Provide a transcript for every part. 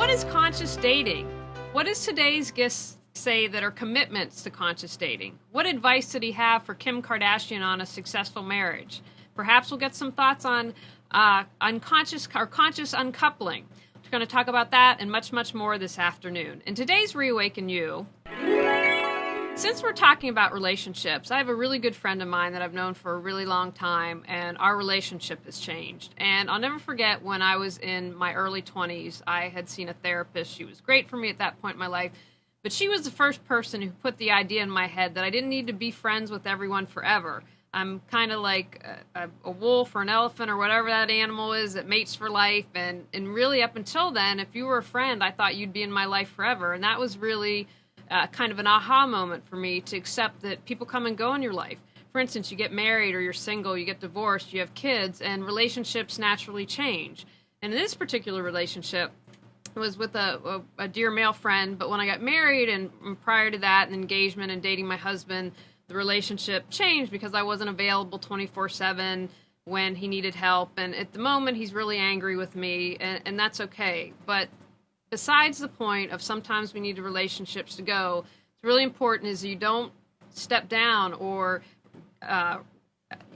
what is conscious dating? What does today's guest say that are commitments to conscious dating? What advice did he have for Kim Kardashian on a successful marriage? Perhaps we'll get some thoughts on unconscious or conscious uncoupling. We're going to talk about that and much, much more this afternoon. In today's Reawaken You, since we're talking about relationships, I have a really good friend of mine that I've known for a really long time, and our relationship has changed. And I'll never forget when I was in my early 20s, I had seen a therapist. She was great for me at that point in my life, but she was the first person who put the idea in my head that I didn't need to be friends with everyone forever. I'm kind of like a wolf or an elephant or whatever that animal is that mates for life. And really up until then, if you were a friend, I thought you'd be in my life forever. And that was really kind of an aha moment for me to accept that people come and go in your life. For instance, you get married or you're single, you get divorced, you have kids, and relationships naturally change. And in this particular relationship, it was with a dear male friend, but when I got married and prior to that, an engagement and dating my husband, the relationship changed because I wasn't available 24/7 when he needed help. And at the moment, he's really angry with me, and that's okay. But besides the point of sometimes we need the relationships to go, it's really important is you don't step down or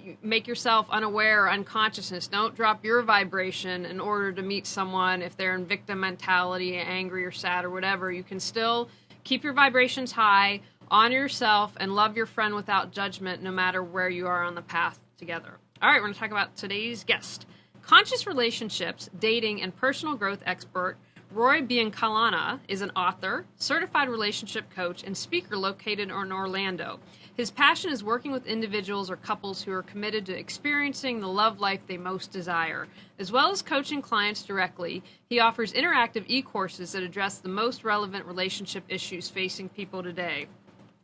you make yourself unaware or unconsciousness. Don't drop your vibration in order to meet someone if they're in victim mentality, angry or sad or whatever. You can still keep your vibrations high, honor yourself, and love your friend without judgment no matter where you are on the path together. All right, we're going to talk about today's guest. Conscious relationships, dating, and personal growth expert Roy Biancalana is an author, certified relationship coach, and speaker located in Orlando. His passion is working with individuals or couples who are committed to experiencing the love life they most desire. As well as coaching clients directly, he offers interactive e-courses that address the most relevant relationship issues facing people today.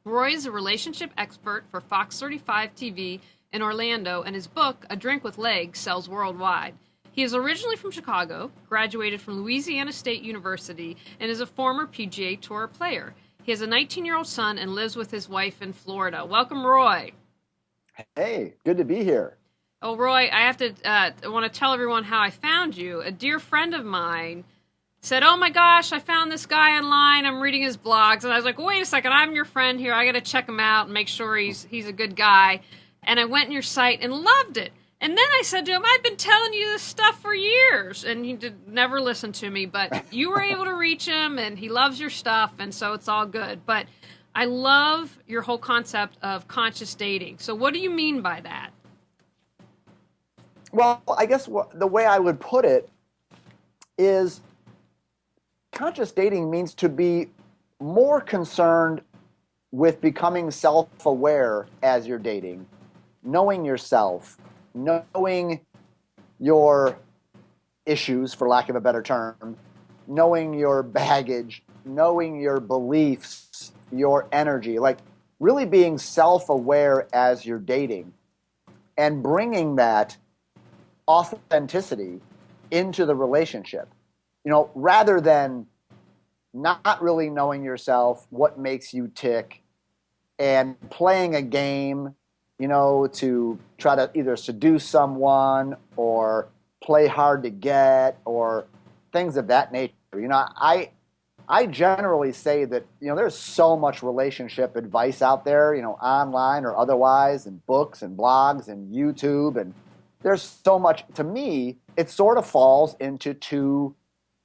Roy is a relationship expert for Fox 35 TV in Orlando, and his book, A Drink with Legs, sells worldwide. He is originally from Chicago, graduated from Louisiana State University, and is a former PGA Tour player. He has a 19-year-old son and lives with his wife in Florida. Welcome, Roy. Hey, good to be here. Oh, Roy, I want to tell everyone how I found you. A dear friend of mine said, oh my gosh, I found this guy online. I'm reading his blogs. And I was like, wait a second, I'm your friend here. I got to check him out and make sure he's a good guy. And I went on your site and loved it. And then I said to him, I've been telling you this stuff for years. And he never listened to me. But you were able to reach him, and he loves your stuff, and so it's all good. But I love your whole concept of conscious dating. So what do you mean by that? Well, I guess the way I would put it is conscious dating means to be more concerned with becoming self-aware as you're dating, knowing yourself, knowing your issues, for lack of a better term, knowing your baggage, knowing your beliefs, your energy, like really being self-aware as you're dating and bringing that authenticity into the relationship, rather than not really knowing yourself, what makes you tick, and playing a game to try to either seduce someone or play hard to get or things of that nature. I generally say that, there's so much relationship advice out there, online or otherwise, and books and blogs and YouTube. And there's so much. To me, it sort of falls into two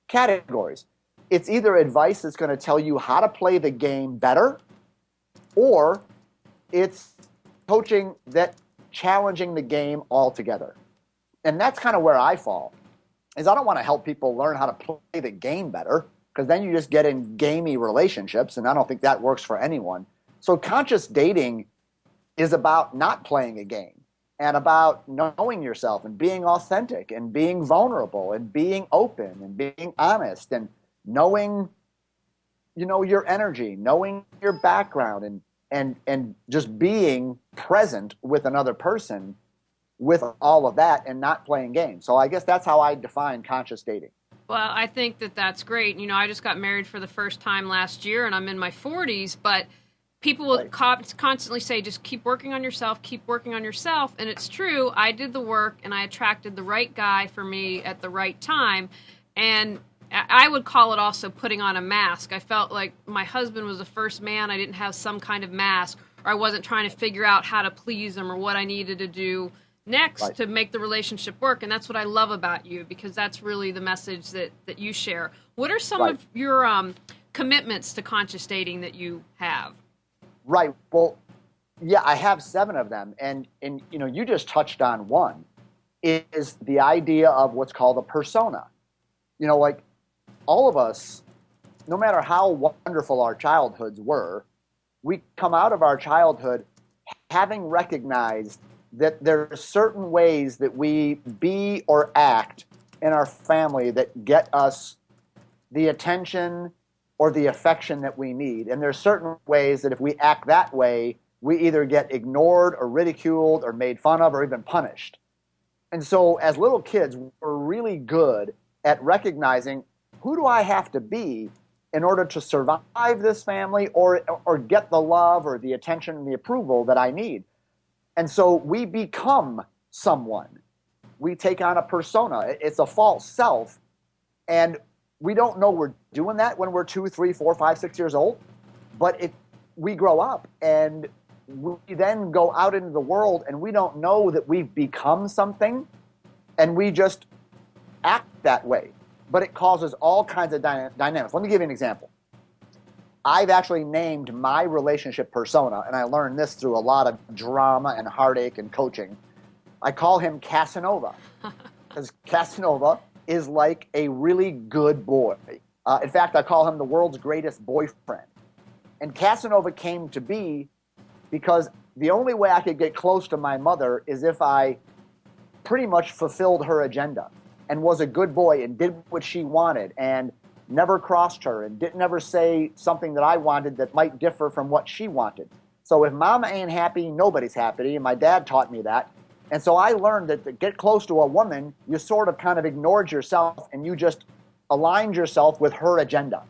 categories. It's either advice that's going to tell you how to play the game better, or it's coaching that challenging the game altogether. And that's kind of where I fall, is I don't want to help people learn how to play the game better, because then you just get in gamey relationships, and I don't think that works for anyone. So conscious dating is about not playing a game and about knowing yourself and being authentic and being vulnerable and being open and being honest and knowing, your energy, knowing your background, and just being present with another person with all of that and not playing games. So I guess that's how I define conscious dating. Well, I think that's great. I just got married for the first time last year, and I'm in my 40s, but people will constantly say, just keep working on yourself, keep working on yourself. And it's true. I did the work, and I attracted the right guy for me at the right time. And I would call it also putting on a mask. I felt like my husband was the first man. I didn't have some kind of mask, or I wasn't trying to figure out how to please him or what I needed to do next to make the relationship work. And that's what I love about you, because that's really the message that you share. What are some of your commitments to conscious dating that you have? Right. Well, yeah, I have 7 of them. And you know, you just touched on one, is the idea of what's called a persona. You know, like all of us, no matter how wonderful our childhoods were, we come out of our childhood having recognized that there are certain ways that we be or act in our family that get us the attention or the affection that we need. And there's certain ways that if we act that way, we either get ignored or ridiculed or made fun of or even punished. And so as little kids, we're really good at recognizing, who do I have to be in order to survive this family or get the love or the attention and the approval that I need? And so we become someone. We take on a persona. It's a false self. And we don't know we're doing that when we're 2, 3, 4, 5, 6 years old. But we grow up and we then go out into the world and we don't know that we've become something, and we just act that way. But it causes all kinds of dynamics. Let me give you an example. I've actually named my relationship persona, and I learned this through a lot of drama and heartache and coaching. I call him Casanova, because Casanova is like a really good boy. In fact, I call him the world's greatest boyfriend. And Casanova came to be because the only way I could get close to my mother is if I pretty much fulfilled her agenda and was a good boy and did what she wanted and never crossed her and didn't ever say something that I wanted that might differ from what she wanted. So if mama ain't happy, nobody's happy, and my dad taught me that. And so I learned that to get close to a woman, you sort of kind of ignored yourself and you just aligned yourself with her agenda.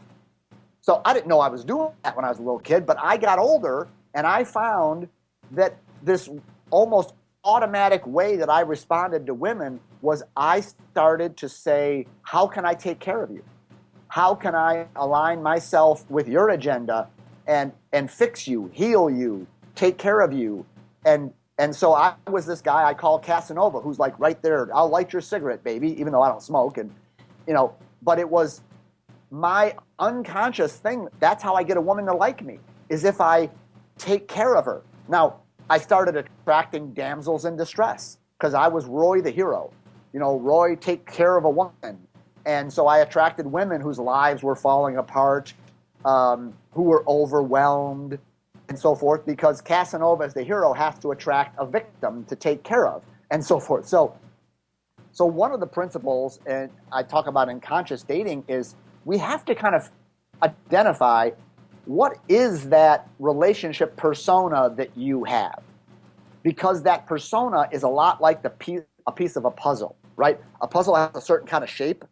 So I didn't know I was doing that when I was a little kid, but I got older and I found that this almost automatic way that I responded to women was I started to say, how can I take care of you? How can I align myself with your agenda and fix you, heal you, take care of you? And so I was this guy I call Casanova, who's like right there, I'll light your cigarette, baby, even though I don't smoke. And, you know, but it was my unconscious thing. That's how I get a woman to like me, is if I take care of her. Now, I started attracting damsels in distress because I was Roy the hero. You know, Roy, take care of a woman. And so I attracted women whose lives were falling apart, who were overwhelmed, and so forth, because Casanova as the hero has to attract a victim to take care of, and so forth. So one of the principles, and I talk about in conscious dating, is we have to kind of identify what is that relationship persona that you have, because that persona is a lot like a piece of a puzzle, right? A puzzle has a certain kind of shape,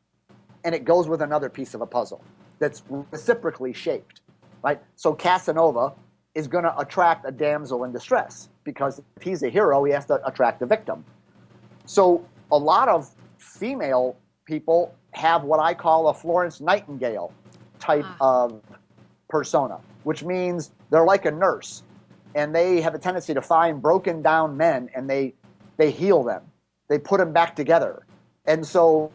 and it goes with another piece of a puzzle that's reciprocally shaped, right? So Casanova is going to attract a damsel in distress because if he's a hero, he has to attract a victim. So a lot of female people have what I call a Florence Nightingale type of persona, which means they're like a nurse and they have a tendency to find broken down men and they heal them. They put them back together. And so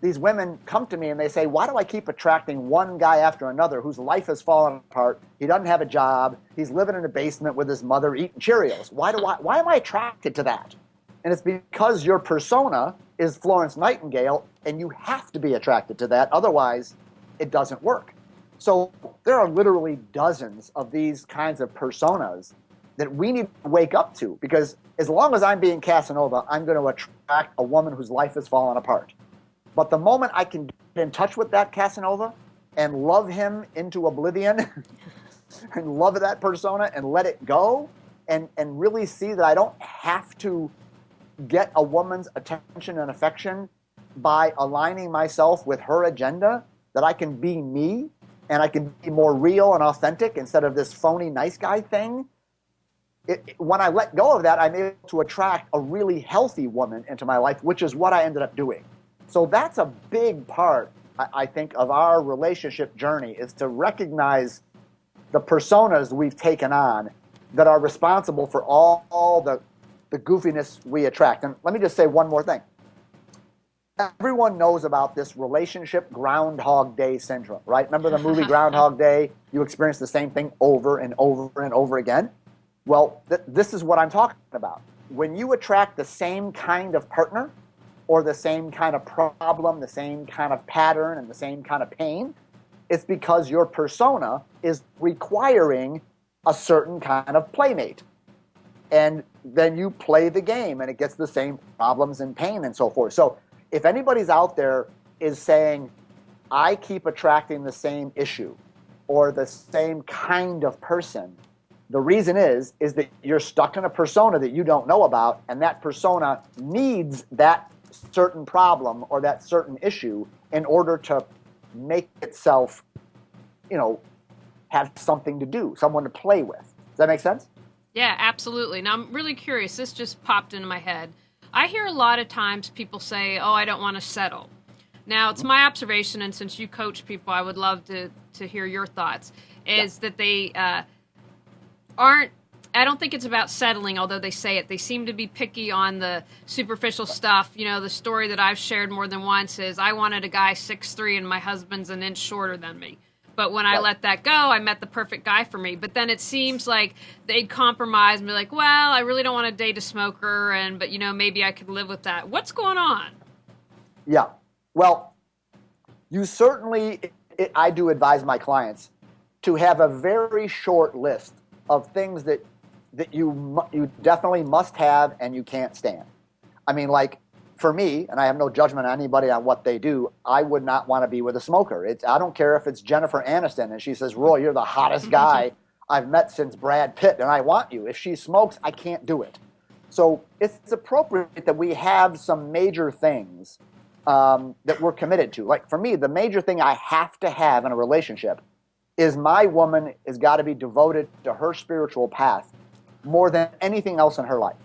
these women come to me and they say, why do I keep attracting one guy after another whose life has fallen apart? He doesn't have a job. He's living in a basement with his mother eating Cheerios. Why am I attracted to that? And it's because your persona is Florence Nightingale and you have to be attracted to that. Otherwise, it doesn't work. So there are literally dozens of these kinds of personas that we need to wake up to, because as long as I'm being Casanova, I'm going to attract a woman whose life has fallen apart. But the moment I can get in touch with that Casanova and love him into oblivion and love that persona and let it go and really see that I don't have to get a woman's attention and affection by aligning myself with her agenda, that I can be me and I can be more real and authentic instead of this phony nice guy thing. When I let go of that, I'm able to attract a really healthy woman into my life, which is what I ended up doing. So that's a big part I think, of our relationship journey is to recognize the personas we've taken on that are responsible for all the goofiness we attract. And let me just say one more thing. Everyone knows about this relationship Groundhog Day syndrome, right? Remember the movie Groundhog Day? You experience the same thing over and over and over again. Well, this is what I'm talking about. When you attract the same kind of partner or the same kind of problem, the same kind of pattern, and the same kind of pain, it's because your persona is requiring a certain kind of playmate. And then you play the game and it gets the same problems and pain and so forth. So if anybody's out there is saying, I keep attracting the same issue or the same kind of person, the reason is that you're stuck in a persona that you don't know about, and that persona needs that certain problem or that certain issue in order to make itself, have something to do, someone to play with. Does that make sense? Yeah, absolutely. Now, I'm really curious. This just popped into my head. I hear a lot of times people say, oh, I don't want to settle. Now, it's my observation, and since you coach people, I would love to hear your thoughts, is that they aren't, I don't think it's about settling, although they say it. They seem to be picky on the superficial stuff. The story that I've shared more than once is I wanted a guy 6'3", and my husband's an inch shorter than me. But when I let that go, I met the perfect guy for me. But then it seems like they'd compromise and be like, well, I really don't want to date a smoker, but maybe I could live with that. What's going on? Yeah. Well, you certainly, I do advise my clients to have a very short list of things that you definitely must have and you can't stand. I mean, like, for me, and I have no judgment on anybody on what they do, I would not want to be with a smoker. I don't care if it's Jennifer Aniston and she says, Roy, you're the hottest guy I've met since Brad Pitt, and I want you. If she smokes, I can't do it. So it's appropriate that we have some major things that we're committed to. Like, for me, the major thing I have to have in a relationship is my woman has got to be devoted to her spiritual path more than anything else in her life.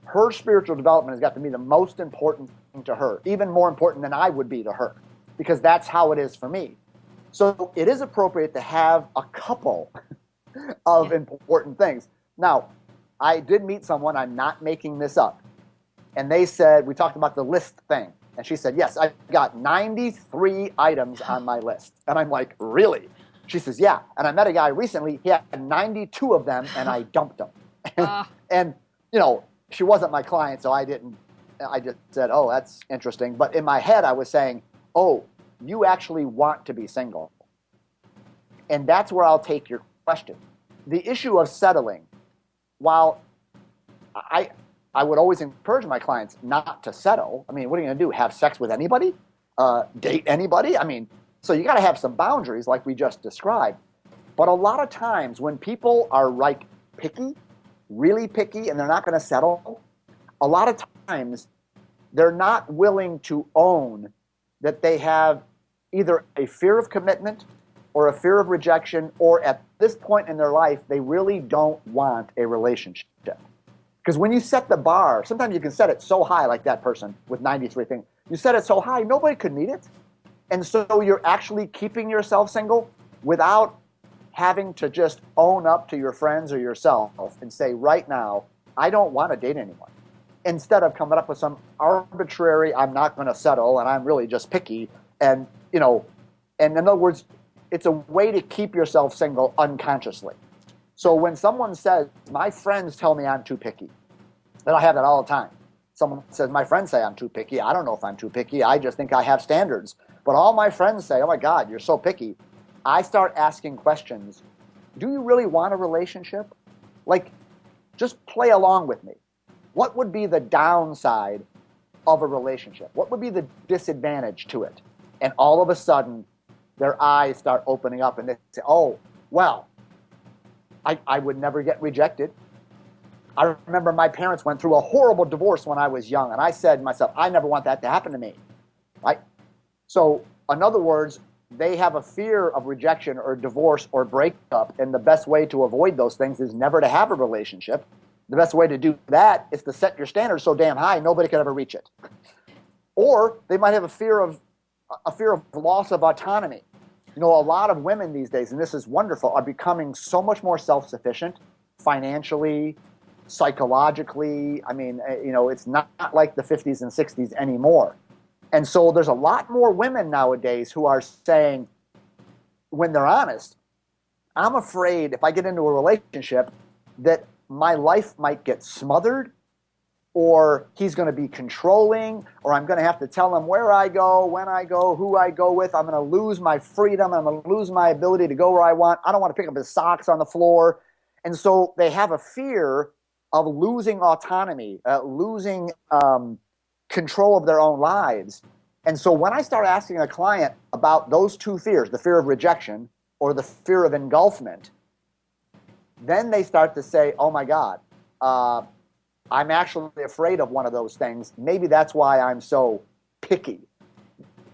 Her spiritual development has got to be the most important thing to her, even more important than I would be to her, because that's how it is for me. So it is appropriate to have a couple of important things. Now, I did meet someone, I'm not making this up, and they said, we talked about the list thing, and she said, yes, I've got 93 items on my list. And I'm like, really? She says, yeah. And I met a guy recently, he had 92 of them, and I dumped him. And, she wasn't my client, so I just said, oh, that's interesting. But in my head, I was saying, oh, you actually want to be single. And that's where I'll take your question. The issue of settling, while I would always encourage my clients not to settle. I mean, what are you going to do? Have sex with anybody? Date anybody? I mean, so you got to have some boundaries like we just described. But a lot of times when people are picky, really picky, and they're not going to settle, a lot of times they're not willing to own that they have either a fear of commitment or a fear of rejection, or at this point in their life, they really don't want a relationship. Because when you set the bar, sometimes you can set it so high, like that person with 93 things. You set it so high, nobody could meet it. And so you're actually keeping yourself single without having to just own up to your friends or yourself and say, right now, I don't want to date anyone. Instead of coming up with some arbitrary, I'm not going to settle, and I'm really just picky. And, and in other words, it's a way to keep yourself single unconsciously. So when someone says, my friends tell me I'm too picky, and I have that all the time. Someone says, my friends say I'm too picky. I don't know if I'm too picky. I just think I have standards. But all my friends say, oh my God, you're so picky. I start asking questions. Do you really want a relationship? Just play along with me. What would be the downside of a relationship? What would be the disadvantage to it? And all of a sudden, their eyes start opening up and they say, oh, well, I would never get rejected. I remember my parents went through a horrible divorce when I was young, and I said to myself, I never want that to happen to me. Right? So, in other words, they have a fear of rejection or divorce or breakup, and the best way to avoid those things is never to have a relationship. The best way to do that is to set your standards so damn high nobody could ever reach it. Or they might have a fear of a fear of loss of autonomy. You know, a lot of women these days, and this is wonderful, are becoming so much more self-sufficient financially, psychologically. I mean, you know, it's not like the 50s and 60s anymore. And so there's a lot more women nowadays who are saying, when they're honest, I'm afraid if I get into a relationship that my life might get smothered, or he's going to be controlling, or I'm going to have to tell him where I go, when I go, who I go with. I'm going to lose my freedom. I'm going to lose my ability to go where I want. I don't want to pick up his socks on the floor. And so they have a fear of losing autonomy, losing control of their own lives. And so when I start asking a client about those two fears, the fear of rejection or the fear of engulfment, then they start to say, oh my God, I'm actually afraid of one of those things. Maybe that's why I'm so picky,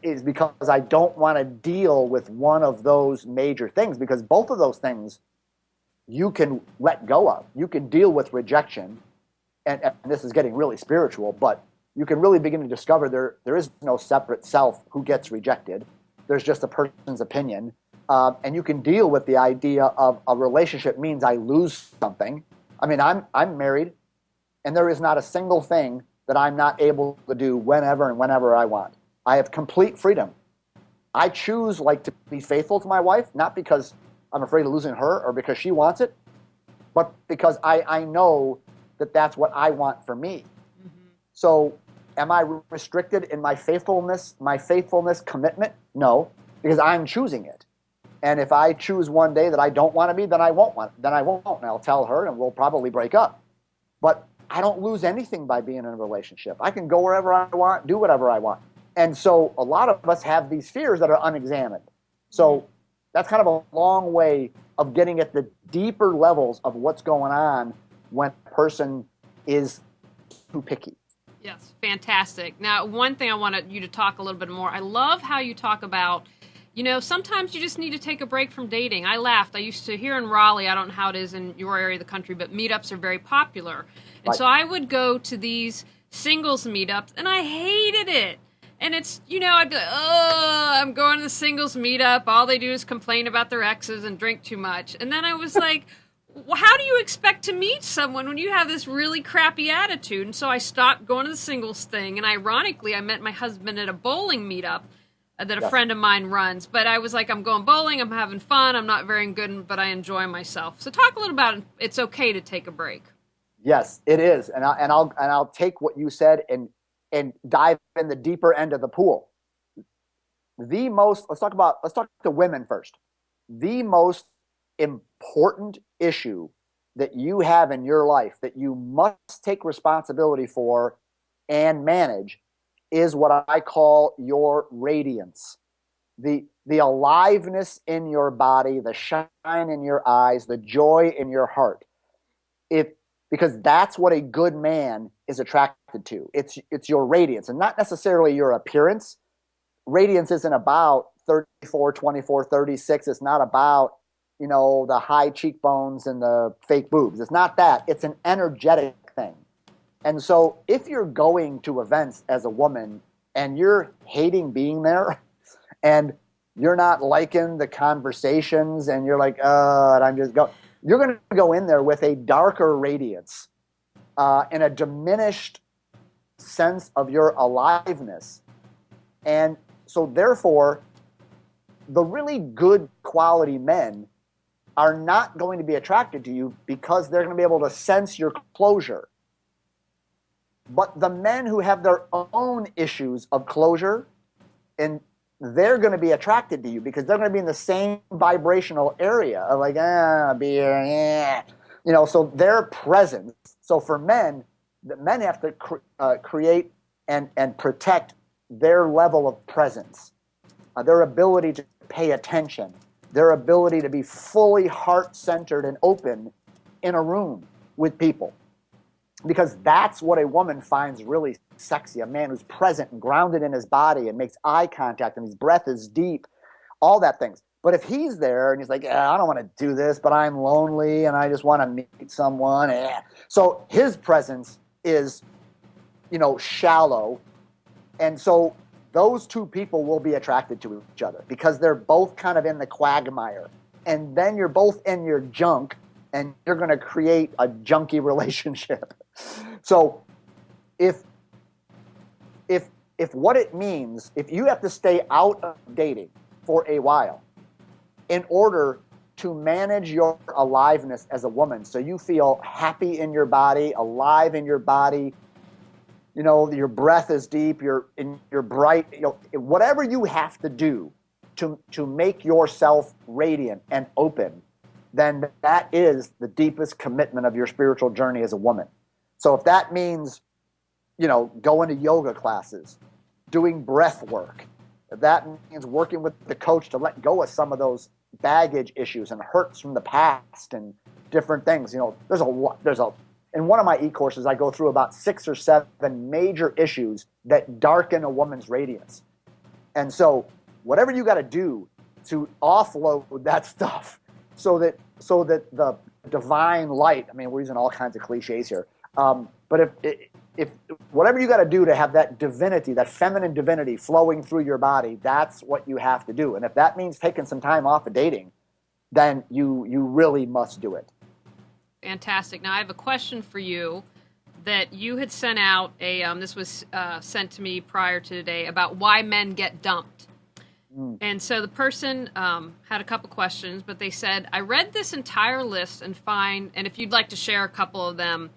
is because I don't want to deal with one of those major things, because both of those things you can let go of. You can deal with rejection, and this is getting really spiritual, but you can really begin to discover there is no separate self who gets rejected. There's just a person's opinion. And you can deal with the idea of a relationship means I lose something. I mean, I'm married, and there is not a single thing that I'm not able to do whenever I want. I have complete freedom. I choose to be faithful to my wife, not because I'm afraid of losing her or because she wants it, but because I know that that's what I want for me. Mm-hmm. So am I restricted in my faithfulness commitment? No, because I'm choosing it. And if I choose one day that I don't want to be, then I won't, and I'll tell her, and we'll probably break up. But I don't lose anything by being in a relationship. I can go wherever I want, do whatever I want. And so a lot of us have these fears that are unexamined. So that's kind of a long way of getting at the deeper levels of what's going on when a person is too picky. Yes, fantastic. Now, one thing I wanted you to talk a little bit more. I love how you talk about, sometimes you just need to take a break from dating. I laughed. I used to, here in Raleigh, I don't know how it is in your area of the country, but meetups are very popular. And right. So I would go to these singles meetups, and I hated it. And it's, I'd be like, oh, I'm going to the singles meetup. All they do is complain about their exes and drink too much. And then I was like, how do you expect to meet someone when you have this really crappy attitude? And so I stopped going to the singles thing. And ironically, I met my husband at a bowling meetup that a friend of mine runs. But I was like, I'm going bowling. I'm having fun. I'm not very good, but I enjoy myself. So talk a little about it's okay to take a break. Yes, it is. And I'll take what you said and dive in the deeper end of the pool. Let's talk to women first. The most important issue that you have in your life that you must take responsibility for and manage is what I call your radiance. The aliveness in your body, the shine in your eyes, the joy in your heart. Because that's what a good man is attracted to. It's your radiance, and not necessarily your appearance. Radiance isn't about 34, 24, 36. It's not about, the high cheekbones and the fake boobs. It's not that. It's an energetic thing. And so if you're going to events as a woman and you're hating being there and you're not liking the conversations and you're like, and I'm just going, you're going to go in there with a darker radiance and a diminished sense of your aliveness. And so therefore, the really good quality men are not going to be attracted to you because they're going to be able to sense your closure. But the men who have their own issues of closure, and they're going to be attracted to you because they're going to be in the same vibrational area of beer, so their presence. So for men, the men have to create and protect their level of presence, their ability to pay attention, their ability to be fully heart-centered and open in a room with people. Because that's what a woman finds really sexy, a man who's present and grounded in his body and makes eye contact and his breath is deep, all that things. But if he's there and he's like, I don't want to do this, but I'm lonely and I just want to meet someone. So his presence is, shallow. And so those two people will be attracted to each other because they're both kind of in the quagmire. And then you're both in your junk, and you're going to create a junky relationship. So if what it means, if you have to stay out of dating for a while in order to manage your aliveness as a woman, so you feel happy in your body, alive in your body, you know, your breath is deep, you're bright, you know, whatever you have to do to make yourself radiant and open, then that is the deepest commitment of your spiritual journey as a woman. So if that means, you know, going to yoga classes, doing breath work, if that means working with the coach to let go of some of those baggage issues and hurts from the past and different things, you know, in one of my e-courses, I go through about 6 or 7 major issues that darken a woman's radiance. And so whatever you got to do to offload that stuff so that the divine light, I mean, we're using all kinds of cliches here, but if whatever you got to do to have that divinity, that feminine divinity flowing through your body, that's what you have to do. And if that means taking some time off of dating, then you really must do it. Fantastic. Now I have a question for you that you had sent out this was sent to me prior to today about why men get dumped. And so the person had a couple questions, but they said, I read this entire list and if you'd like to share a couple of them,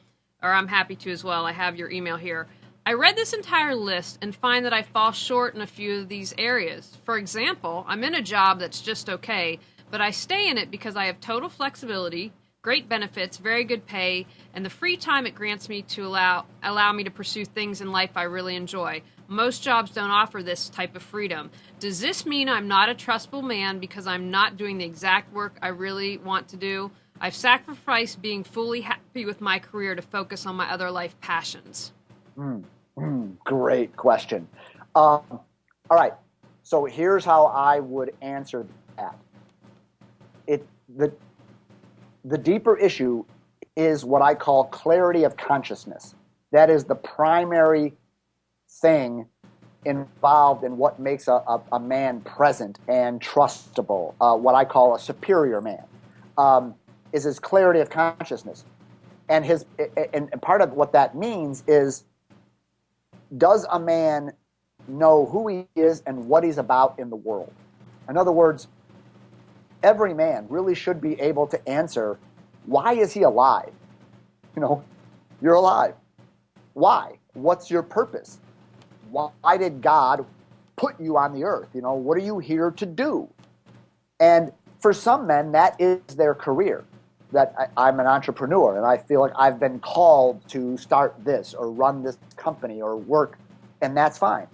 or I'm happy to as well, I have your email here. I read this entire list and find that I fall short in a few of these areas. For example, I'm in a job that's just okay, but I stay in it because I have total flexibility, great benefits, very good pay, and the free time it grants me to allow me to pursue things in life I really enjoy. Most jobs don't offer this type of freedom. Does this mean I'm not a trustable man because I'm not doing the exact work I really want to do? I've sacrificed being fully happy with my career to focus on my other life passions. Great question. All right. So here's how I would answer that. The deeper issue is what I call clarity of consciousness. That is the primary thing involved in what makes a man present and trustable, what I call a superior man, is his clarity of consciousness. And part of what that means is, does a man know who he is and what he's about in the world? In other words, every man really should be able to answer, why is he alive? You know, you're alive. Why? What's your purpose? Why did God put you on the earth? You know, what are you here to do? And for some men, that is their career. That I'm an entrepreneur and I feel like I've been called to start this or run this company or work, and that's fine.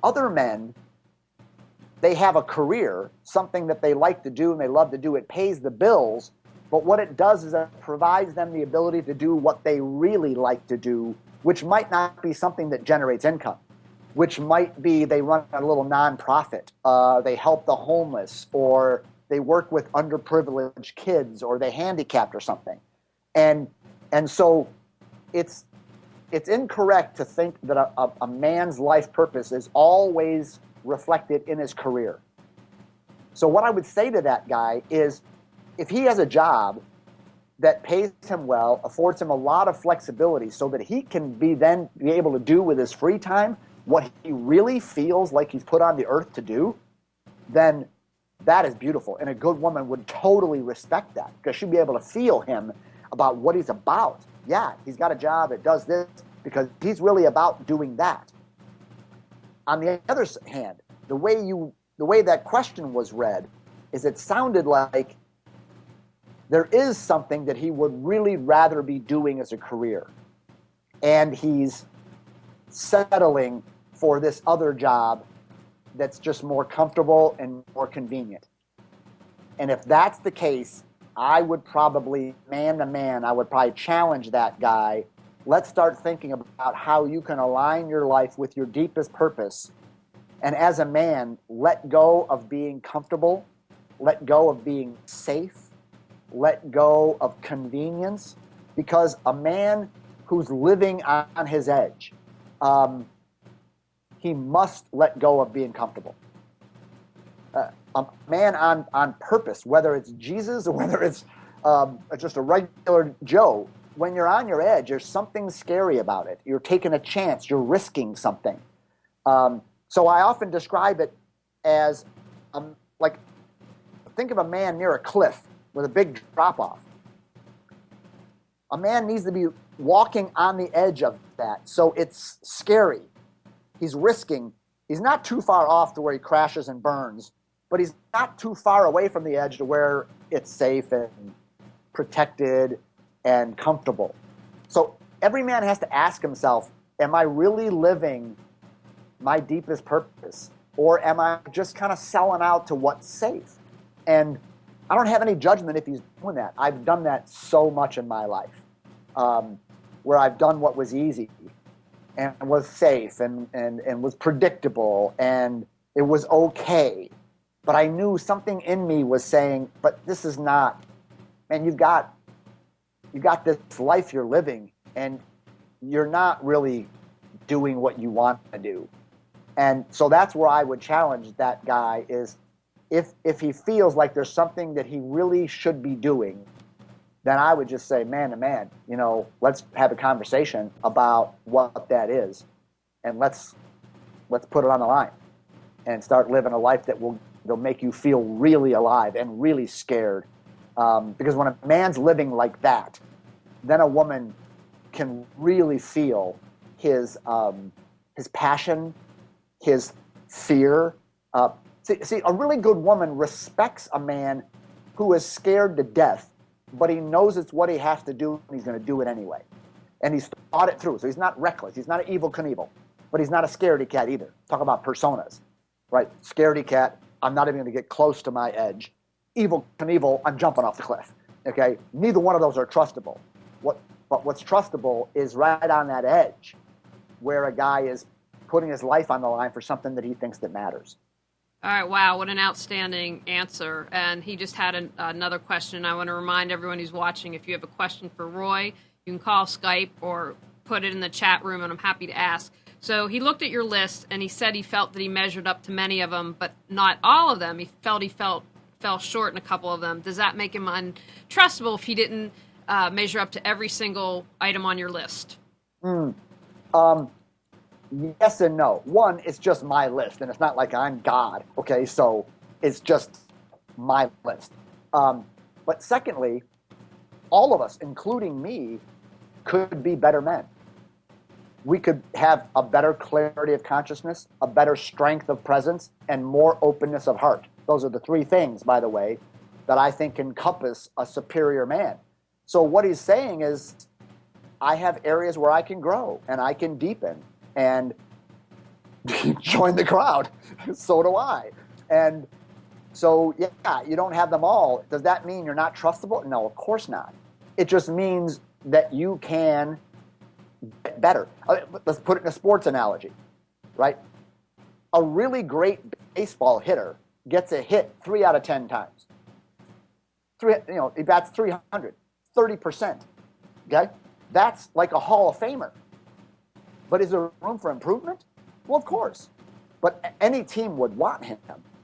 Other men, they have a career, something that they like to do and they love to do. It pays the bills, but what it does is it provides them the ability to do what they really like to do, which might not be something that generates income, which might be they run a little nonprofit, they help the homeless, or they work with underprivileged kids, or they handicapped or something. And so it's incorrect to think that a man's life purpose is always reflected in his career. So what I would say to that guy is, if he has a job that pays him well, affords him a lot of flexibility so that he can be able to do with his free time what he really feels like he's put on the earth to do, then that is beautiful. And a good woman would totally respect that, because she'd be able to feel him about what he's about. Yeah, he's got a job that does this because he's really about doing that. On the other hand, the way that question was read is it sounded like there is something that he would really rather be doing as a career, and he's settling for this other job that's just more comfortable and more convenient. And if that's the case, I would probably, man to man, I would probably challenge that guy. Let's start thinking about how you can align your life with your deepest purpose. And as a man, let go of being comfortable, let go of being safe, let go of convenience, because a man who's living on his edge, he must let go of being comfortable. A man on purpose, whether it's Jesus or whether it's just a regular Joe, when you're on your edge, there's something scary about it. You're taking a chance. You're risking something. So I often describe it as like, think of a man near a cliff with a big drop-off. A man needs to be walking on the edge of that, so it's scary. He's risking. He's not too far off to where he crashes and burns, but he's not too far away from the edge to where it's safe and protected and comfortable. So every man has to ask himself, am I really living my deepest purpose? Or am I just kind of selling out to what's safe? And I don't have any judgment if he's doing that. I've done that so much in my life, where I've done what was easy and was safe and was predictable and it was okay. But I knew something in me was saying, but this is not, man, you got this life you're living and you're not really doing what you want to do. And so that's where I would challenge that guy is if he feels like there's something that he really should be doing, then I would just say, man to man, let's have a conversation about what that is. And let's put it on the line and start living a life that will make you feel really alive and really scared. Because when a man's living like that, then a woman can really feel his passion, his fear. See, a really good woman respects a man who is scared to death, but he knows it's what he has to do, and he's going to do it anyway. And he's thought it through. So he's not reckless. He's not an evil Knievel, but he's not a scaredy cat either. Talk about personas, right? Scaredy cat, I'm not even going to get close to my edge. Evil Knievel, I'm jumping off the cliff. Okay? Neither one of those are trustable. But what's trustable is right on that edge where a guy is putting his life on the line for something that he thinks that matters. All right, wow, what an outstanding answer. And he just had another question. I want to remind everyone who's watching, if you have a question for Roy, you can call Skype or put it in the chat room, and I'm happy to ask. So he looked at your list, and he said he felt that he measured up to many of them, but not all of them. He fell short in a couple of them. Does that make him untrustable if he didn't measure up to every single item on your list? Yes and no. One, it's just my list, and it's not like I'm God, okay? So it's just my list. But secondly, all of us, including me, could be better men. We could have a better clarity of consciousness, a better strength of presence, and more openness of heart. Those are the three things, by the way, that I think encompass a superior man. So what he's saying is, I have areas where I can grow and I can deepen and join the crowd. So do I. And so, yeah, you don't have them all. Does that mean you're not trustable? No, of course not. It just means that you can get better. Let's put it in a sports analogy, right? A really great baseball hitter gets a hit 3 out of 10 times. He bats 300, 30%. Okay? That's like a Hall of Famer. But is there room for improvement? Well, of course. But any team would want him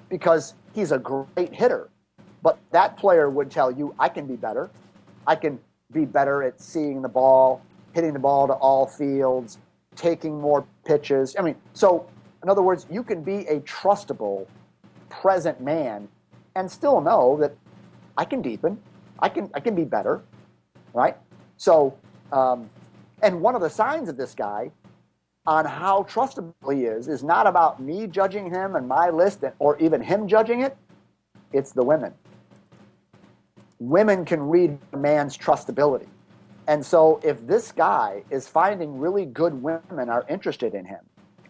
because he's a great hitter. But that player would tell you, I can be better. I can be better at seeing the ball, hitting the ball to all fields, taking more pitches. So in other words, you can be a trustable, present man and still know that I can deepen. I can be better, right? So, and one of the signs of this guy on how trustable he is not about me judging him and my list or even him judging it. It's the women. Women can read a man's trustability. And so if this guy is finding really good women are interested in him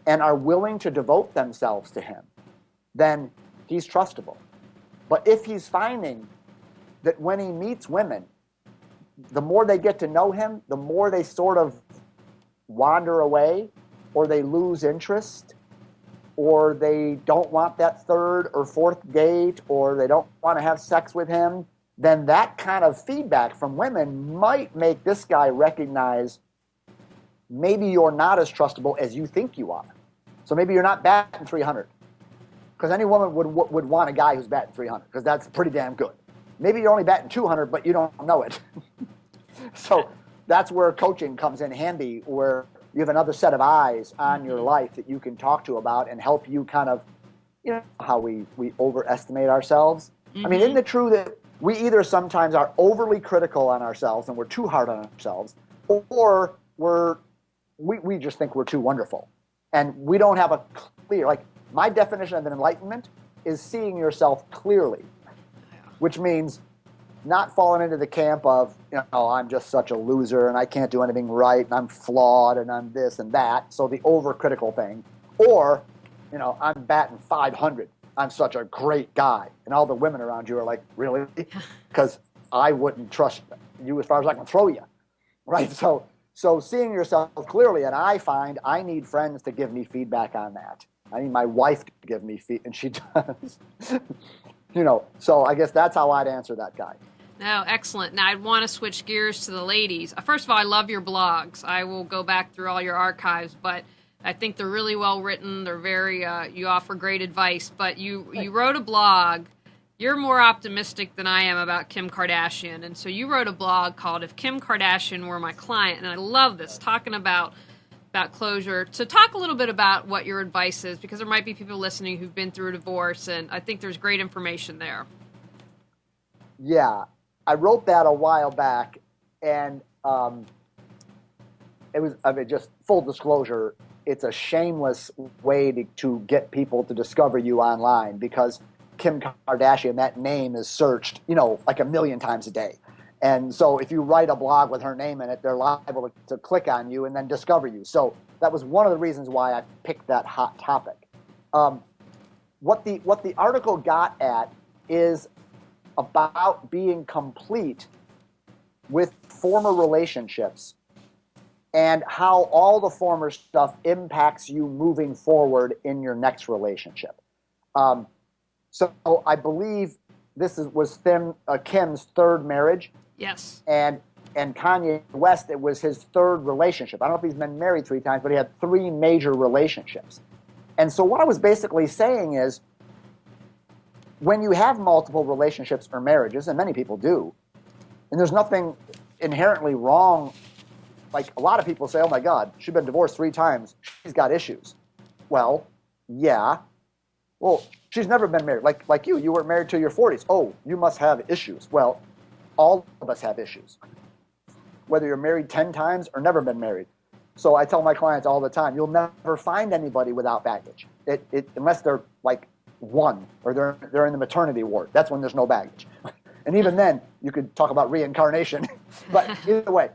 and are willing to devote themselves to him, then he's trustable. But if he's finding that when he meets women, the more they get to know him, the more they sort of wander away, or they lose interest, or they don't want that third or fourth date, or they don't want to have sex with him, then that kind of feedback from women might make this guy recognize maybe you're not as trustable as you think you are. So maybe you're not batting 300. Because any woman would want a guy who's batting 300, because that's pretty damn good. Maybe you're only batting 200, but you don't know it. So that's where coaching comes in handy, where you have another set of eyes on your life that you can talk to about and help you kind of, you know, how we overestimate ourselves. I mean, isn't it true that we either sometimes are overly critical on ourselves and we're too hard on ourselves, or we just think we're too wonderful, and we don't have a clear, like, my definition of an enlightenment is seeing yourself clearly, which means not falling into the camp of, you know, I'm just such a loser and I can't do anything right and I'm flawed and I'm this and that. So the overcritical thing. Or, you know, I'm batting 500. I'm such a great guy. And all the women around you are like, really? Because I wouldn't trust you as far as I can throw you. Right? So seeing yourself clearly, and I find I need friends to give me feedback on that. I need my wife to give me feedback, and she does. You know, so I guess that's how I'd answer that guy. No, excellent. Now, I'd want to switch gears to the ladies. First of all, I love your blogs. I will go back through all your archives, but I think they're really well written. They're very, you offer great advice, but you wrote a blog. You're more optimistic than I am about Kim Kardashian, and so you wrote a blog called If Kim Kardashian Were My Client, and I love this, talking about closure. So talk a little bit about what your advice is, because there might be people listening who've been through a divorce, and I think there's great information there. Yeah, I wrote that a while back, and it was, I mean, just full disclosure, it's a shameless way to get people to discover you online, because Kim Kardashian, that name is searched, you know, like 1 million times a day. And so if you write a blog with her name in it, they're liable to click on you and then discover you. So that was one of the reasons why I picked that hot topic. What the article got at is about being complete with former relationships and how all the former stuff impacts you moving forward in your next relationship. So I believe this was Kim's third marriage. Yes. And Kanye West, it was his third relationship. I don't know if he's been married 3 times, but he had 3 major relationships. And so what I was basically saying is, when you have multiple relationships or marriages, and many people do, and there's nothing inherently wrong, like a lot of people say, oh my God, she's been divorced 3 times, she's got issues. Well, yeah. Well, she's never been married. Like you weren't married till your 40s. Oh, you must have issues. Well, all of us have issues, whether you're married 10 times or never been married. So I tell my clients all the time, you'll never find anybody without baggage, unless they're like 1 or they're in the maternity ward. That's when there's no baggage. And even then, you could talk about reincarnation. But either way,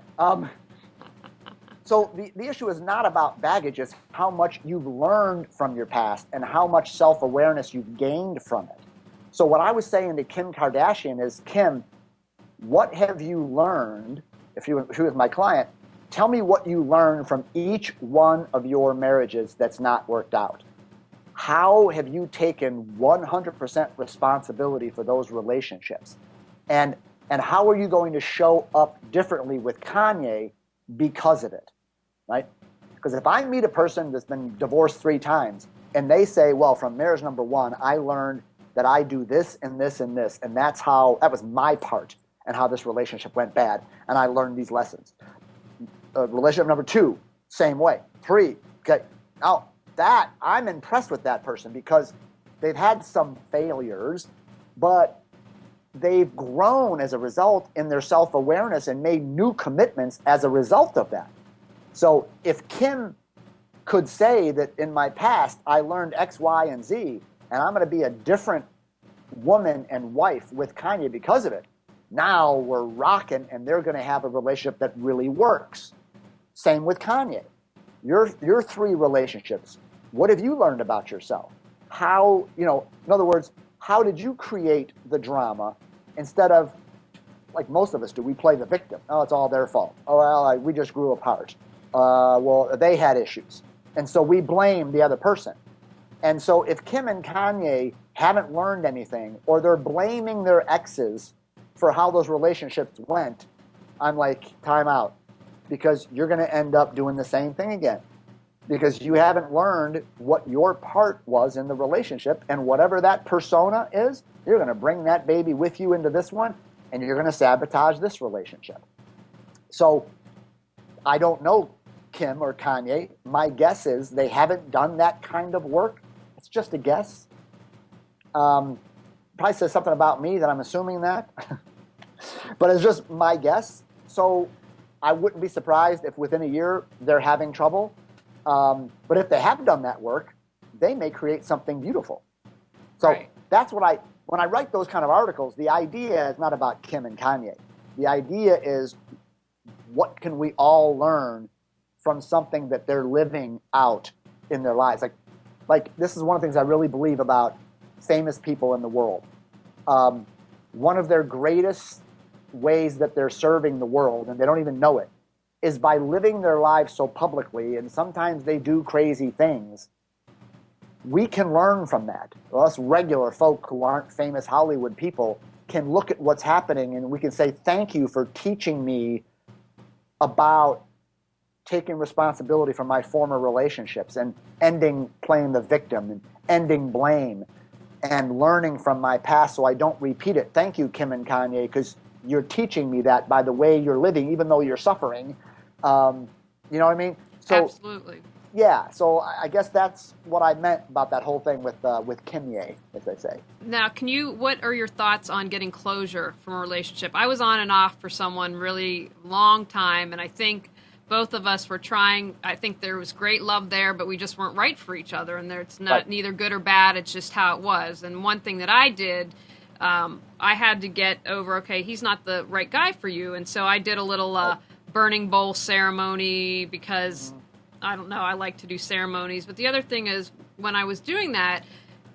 so the issue is not about baggage, it's how much you've learned from your past and how much self-awareness you've gained from it. So what I was saying to Kim Kardashian is, Kim, what have you learned? If she was my client, tell me what you learned from each one of your marriages that's not worked out. How have you taken 100% responsibility for those relationships? And how are you going to show up differently with Kanye because of it, right? Because if I meet a person that's been divorced 3 times and they say, well, from marriage number 1, I learned that I do this and this and this, and that was my part and how this relationship went bad, and I learned these lessons. Relationship number 2, same way. 3, okay. Now, that, I'm impressed with that person because they've had some failures, but they've grown as a result in their self-awareness and made new commitments as a result of that. So if Kim could say that in my past I learned X, Y, and Z, and I'm going to be a different woman and wife with Kanye because of it, now we're rocking and they're going to have a relationship that really works. Same with Kanye. Your 3 relationships, what have you learned about yourself? How, in other words, how did you create the drama instead of, like most of us do, we play the victim. Oh, it's all their fault. Oh, well, we just grew apart. Well, they had issues. And so we blame the other person. And so if Kim and Kanye haven't learned anything, or they're blaming their exes for how those relationships went, I'm like, time out. Because you're going to end up doing the same thing again. because you haven't learned what your part was in the relationship, and whatever that persona is, you're going to bring that baby with you into this one, and you're going to sabotage this relationship. So I don't know Kim or Kanye. My guess is they haven't done that kind of work. It's just a guess. Probably says something about me that I'm assuming that, but it's just my guess. So I wouldn't be surprised if within a year they're having trouble. But if they have done that work, they may create something beautiful. So right. That's what when I write those kind of articles, the idea is not about Kim and Kanye. The idea is, what can we all learn from something that they're living out in their lives? Like this is one of the things I really believe about famous people in the world. One of their greatest ways that they're serving the world, and they don't even know it, is by living their lives so publicly, and sometimes they do crazy things. We can learn from that. Us regular folk who aren't famous Hollywood people can look at what's happening, and we can say, thank you for teaching me about taking responsibility for my former relationships and ending playing the victim and ending blame and learning from my past so I don't repeat it. Thank you, Kim and Kanye, because you're teaching me that by the way you're living, even though you're suffering. You know what I mean? So, absolutely. Yeah. So I guess that's what I meant about that whole thing with Kimye, as they say. Now, what are your thoughts on getting closure from a relationship? I was on and off for someone really long time, and I think both of us were trying. I think there was great love there, but we just weren't right for each other, and it's not neither good or bad. It's just how it was. And one thing that I did, I had to get over, okay, he's not the right guy for you. And so I did a little burning bowl ceremony because, I don't know, I like to do ceremonies. But the other thing is, when I was doing that,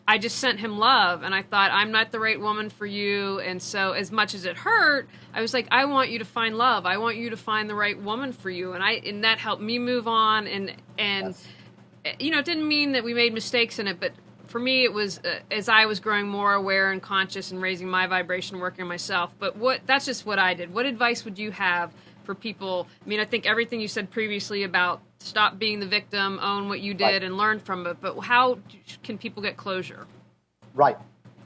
I just sent him love, and I thought, I'm not the right woman for you. And so as much as it hurt, I was like, I want you to find love. I want you to find the right woman for you. And that helped me move on. And Yes. You know, it didn't mean that we made mistakes in it, but for me, it was as I was growing more aware and conscious and raising my vibration, working on myself. But that's just what I did. What advice would you have for people? I mean, I think everything you said previously about stop being the victim, own what you did, and learn from it. But how can people get closure? Right.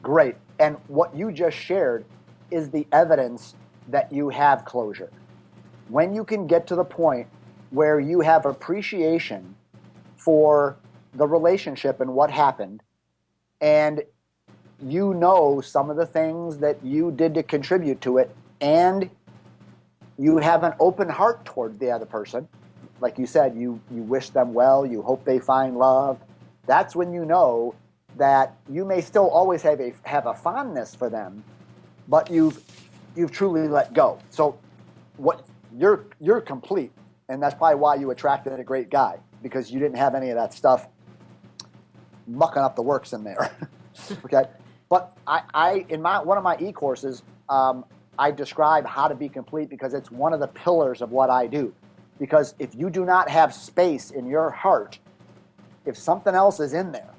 Great. And what you just shared is the evidence that you have closure. When you can get to the point where you have appreciation for the relationship and what happened, and you know some of the things that you did to contribute to it, and you have an open heart toward the other person, like you said, you wish them well, you hope they find love, that's when you know that you may still always have a fondness for them, but you've truly let go. So what you're complete, and that's probably why you attracted a great guy, because you didn't have any of that stuff mucking up the works in there. Okay, but I in one of my e-courses, I describe how to be complete because it's one of the pillars of what I do. Because if you do not have space in your heart, if something else is in there,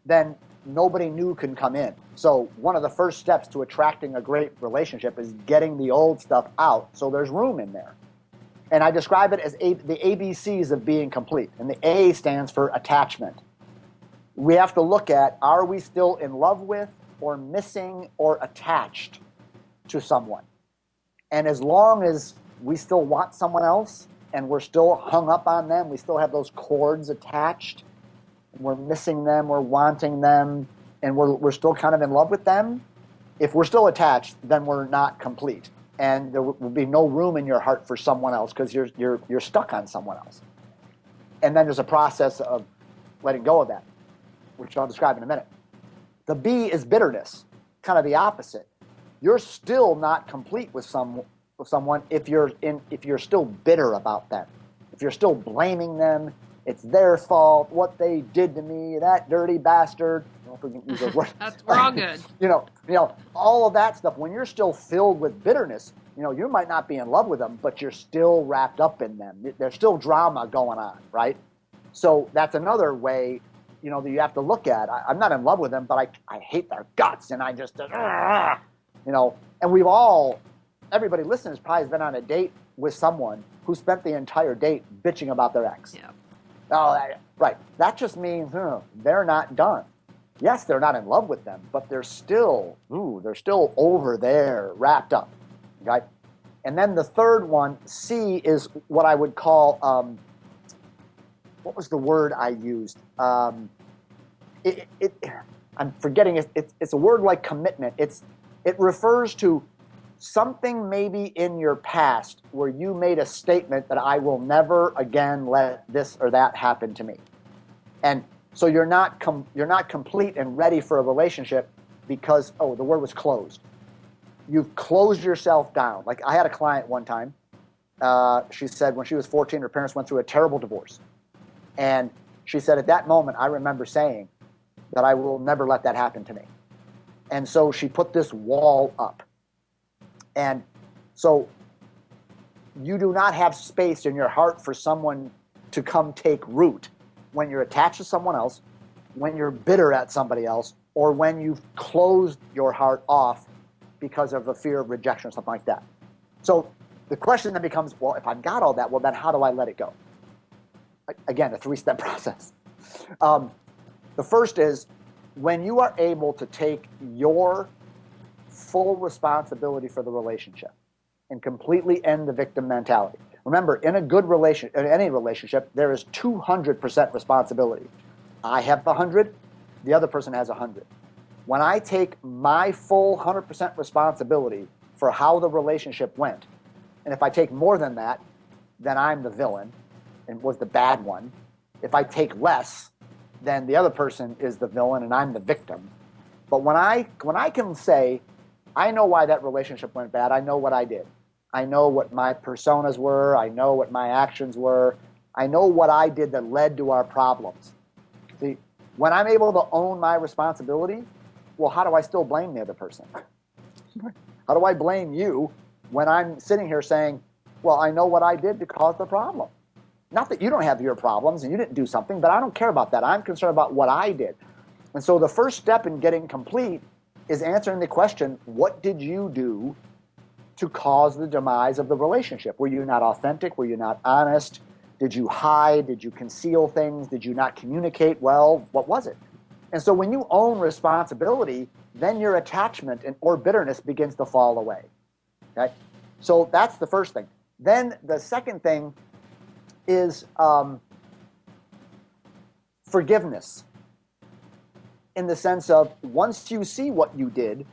then nobody new can come in. So one of the first steps to attracting a great relationship is getting the old stuff out so there's room in there. And I describe it as the ABCs of being complete. And the A stands for attachment. We have to look at, are we still in love with or missing or attached to someone? And as long as we still want someone else and we're still hung up on them, we still have those cords attached, and we're missing them, we're wanting them, and we're still kind of in love with them, if we're still attached, then we're not complete. And there will be no room in your heart for someone else because you're stuck on someone else. And then there's a process of letting go of that, which I'll describe in a minute. The B is bitterness, kind of the opposite. You're still not complete with someone if you're still bitter about them. If you're still blaming them, it's their fault, what they did to me, that dirty bastard. I don't know if we can use those words. We're all good. you know, all of that stuff. When you're still filled with bitterness, you might not be in love with them, but you're still wrapped up in them. There's still drama going on, right? So that's another way, that you have to look at. I'm not in love with them, but I hate their guts, and I just, and everybody listening has probably been on a date with someone who spent the entire date bitching about their ex. Yeah. Oh, right. That just means they're not done. Yes, they're not in love with them, but they're still over there, wrapped up. Okay? And then the third one, C, is what I would call, what was the word I used? I'm forgetting it. It's a word like commitment. It refers to something maybe in your past where you made a statement that I will never again let this or that happen to me. And so you're not complete and ready for a relationship because, the word was closed. You've closed yourself down. Like I had a client one time. She said when she was 14, her parents went through a terrible divorce. And she said at that moment, I remember saying that I will never let that happen to me. And so she put this wall up. And so you do not have space in your heart for someone to come take root when you're attached to someone else, when you're bitter at somebody else, or when you've closed your heart off because of a fear of rejection or something like that. So the question then becomes, well, if I've got all that, well, then how do I let it go? Again, a 3-step process. The first is when you are able to take your full responsibility for the relationship and completely end the victim mentality. Remember, in any relationship, there is 200% responsibility. I have 100, the other person has 100. When I take my full 100% responsibility for how the relationship went, and if I take more than that, then I'm the villain and was the bad one. If I take less, then the other person is the villain and I'm the victim. But when I can say, I know why that relationship went bad, I know what I did. I know what my personas were. I know what my actions were. I know what I did that led to our problems. See, when I'm able to own my responsibility, well, how do I still blame the other person? How do I blame you when I'm sitting here saying, well, I know what I did to cause the problem? Not that you don't have your problems and you didn't do something, but I don't care about that. I'm concerned about what I did. And so the first step in getting complete is answering the question, what did you do to cause the demise of the relationship? Were you not authentic? Were you not honest? Did you hide? Did you conceal things? Did you not communicate well? What was it? And so when you own responsibility, then your attachment or bitterness begins to fall away. Okay? So that's the first thing. Then the second thing is forgiveness, in the sense of once you see what you did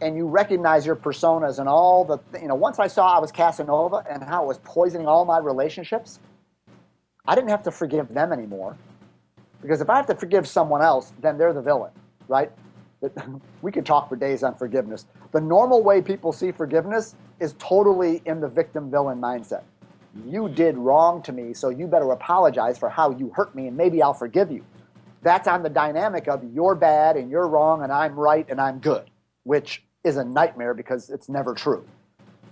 and you recognize your personas and all the, once I saw I was Casanova and how it was poisoning all my relationships, I didn't have to forgive them anymore. Because if I have to forgive someone else, then they're the villain, right? We could talk for days on forgiveness. The normal way people see forgiveness is totally in the victim-villain mindset. You did wrong to me, so you better apologize for how you hurt me, and maybe I'll forgive you. That's on the dynamic of you're bad and you're wrong and I'm right and I'm good, which is a nightmare because it's never true.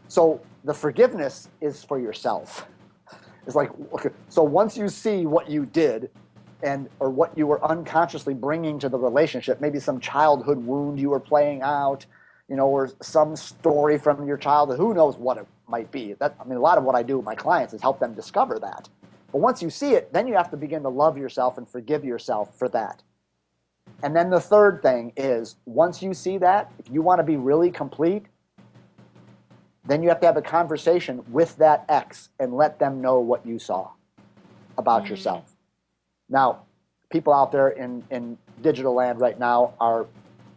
So the forgiveness is for yourself. It's like, okay, so once you see what you did or what you were unconsciously bringing to the relationship, maybe some childhood wound you were playing out, or some story from your childhood, who knows what it might be. A lot of what I do with my clients is help them discover that. But once you see it, then you have to begin to love yourself and forgive yourself for that. And then the third thing is, once you see that, if you want to be really complete, then you have to have a conversation with that ex and let them know what you saw about yourself. Now, people out there in digital land right now are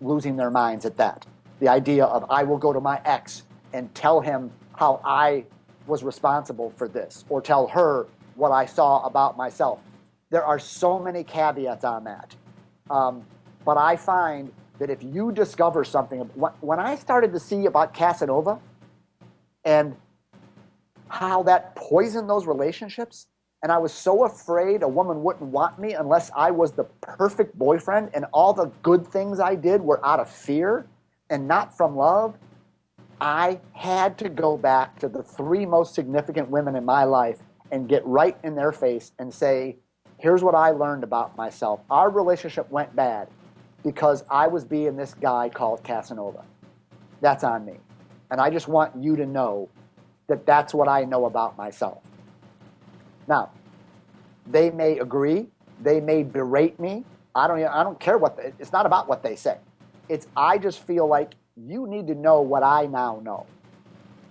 losing their minds at that. The idea of I will go to my ex and tell him how I was responsible for this, or tell her what I saw about myself. There are so many caveats on that. But I find that if you discover something, when I started to see about Casanova and how that poisoned those relationships, and I was so afraid a woman wouldn't want me unless I was the perfect boyfriend, and all the good things I did were out of fear and not from love, I had to go back to the 3 most significant women in my life and get right in their face and say, here's what I learned about myself. Our relationship went bad because I was being this guy called Casanova. That's on me. And I just want you to know that that's what I know about myself. Now, They may agree. They may berate me. I don't care it's not about what they say. I just feel like you need to know what I now know.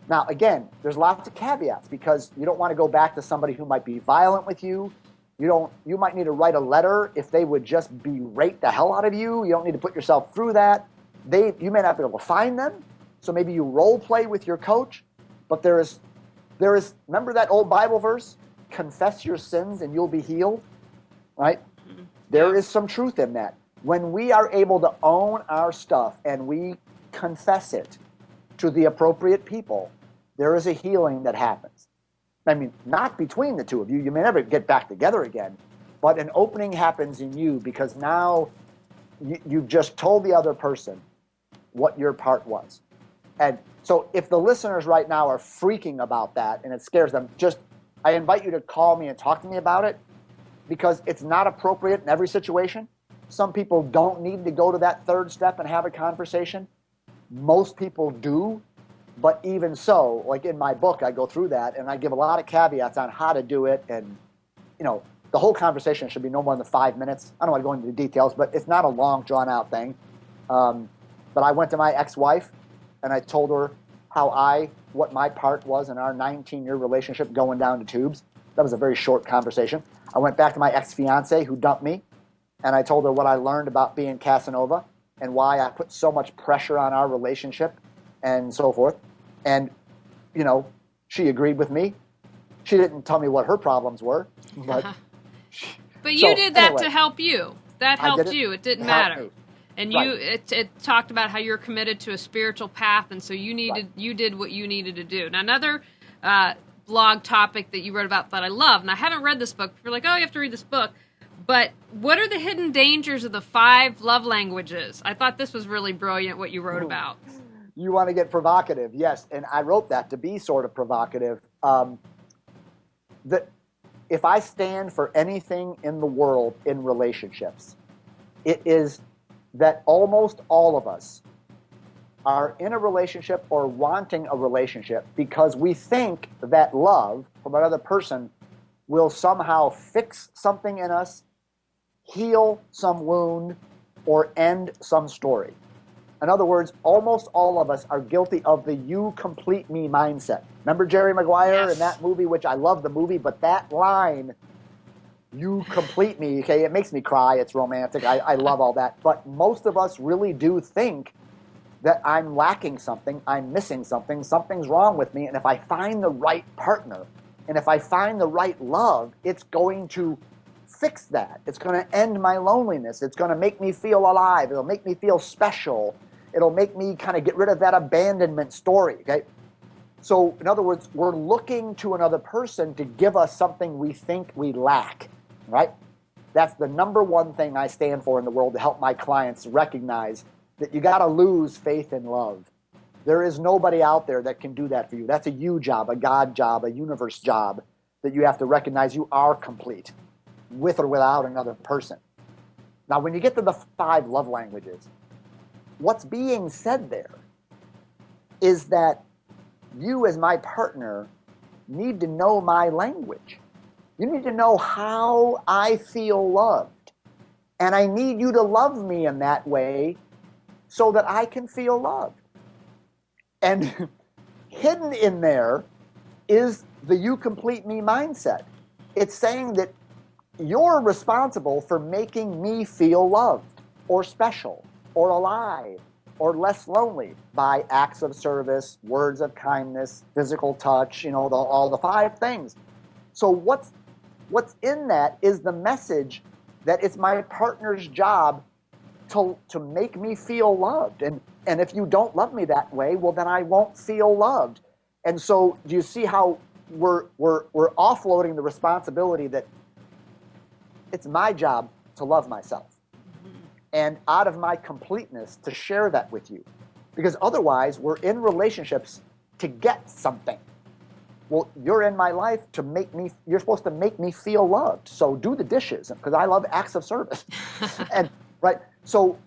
Now, again, there's lots of caveats because you don't want to go back to somebody who might be violent with you. You might need to write a letter if they would just berate the hell out of you. You don't need to put yourself through that. You may not be able to find them, so maybe you role play with your coach. But there is. Remember that old Bible verse? Confess your sins and you'll be healed, right? Mm-hmm. There is some truth in that. When we are able to own our stuff and we confess it to the appropriate people, there is a healing that happens. I mean, not between the two of you. You may never get back together again, but an opening happens in you because now you've just told the other person what your part was. And so if the listeners right now are freaking about that and it scares them, I invite you to call me and talk to me about it because it's not appropriate in every situation. Some people don't need to go to that third step and have a conversation. Most people do. But even so, like in my book, I go through that and I give a lot of caveats on how to do it. And, the whole conversation should be no more than 5 minutes. I don't want to go into the details, but it's not a long, drawn-out thing. But I went to my ex-wife and I told her what my part was in our 19-year relationship going down the tubes. That was a very short conversation. I went back to my ex-fiance who dumped me, and I told her what I learned about being Casanova and why I put so much pressure on our relationship and so forth. And, she agreed with me. She didn't tell me what her problems were. But, but you did that to help you. That helped you. It didn't matter. And it talked about how you're committed to a spiritual path, and so you did what you needed to do. Now, another blog topic that you wrote about that I love, and I haven't read this book. You're like, oh, you have to read this book. But what are the hidden dangers of the 5 love languages? I thought this was really brilliant what you wrote about. You want to get provocative, yes. And I wrote that to be sort of provocative. That if I stand for anything in the world in relationships, it is that almost all of us are in a relationship or wanting a relationship because we think that love from another person will somehow fix something in us, heal some wound, or end some story. In other words, almost all of us are guilty of the you complete me mindset. Remember Jerry Maguire in that movie, which I love the movie, but that line, you complete me, okay, it makes me cry, it's romantic, I love all that. But most of us really do think that I'm lacking something, I'm missing something, something's wrong with me, and if I find the right partner, and if I find the right love, it's going to fix that. It's going to end my loneliness. It's going to make me feel alive. It'll make me feel special. It'll make me kind of get rid of that abandonment story, okay? So, in other words, we're looking to another person to give us something we think we lack, right? That's the number one thing I stand for in the world to help my clients recognize that you got to lose faith in love. There is nobody out there that can do that for you. That's a you job, a God job, a universe job that you have to recognize you are complete with or without another person. Now, when you get to the 5 love languages, what's being said there is that you as my partner need to know my language. You need to know how I feel loved. And I need you to love me in that way so that I can feel loved. And hidden in there is the you complete me mindset. It's saying that you're responsible for making me feel loved or special or alive or less lonely by acts of service, words of kindness, physical touch, all the 5 things. So what's in that is the message that it's my partner's job to make me feel loved. And if you don't love me that way, well, then I won't feel loved. And so do you see how we're offloading the responsibility that it's my job to love myself. And out of my completeness to share that with you. Because otherwise, we're in relationships to get something. Well, you're in my life you're supposed to make me feel loved. So do the dishes, because I love acts of service. And right, so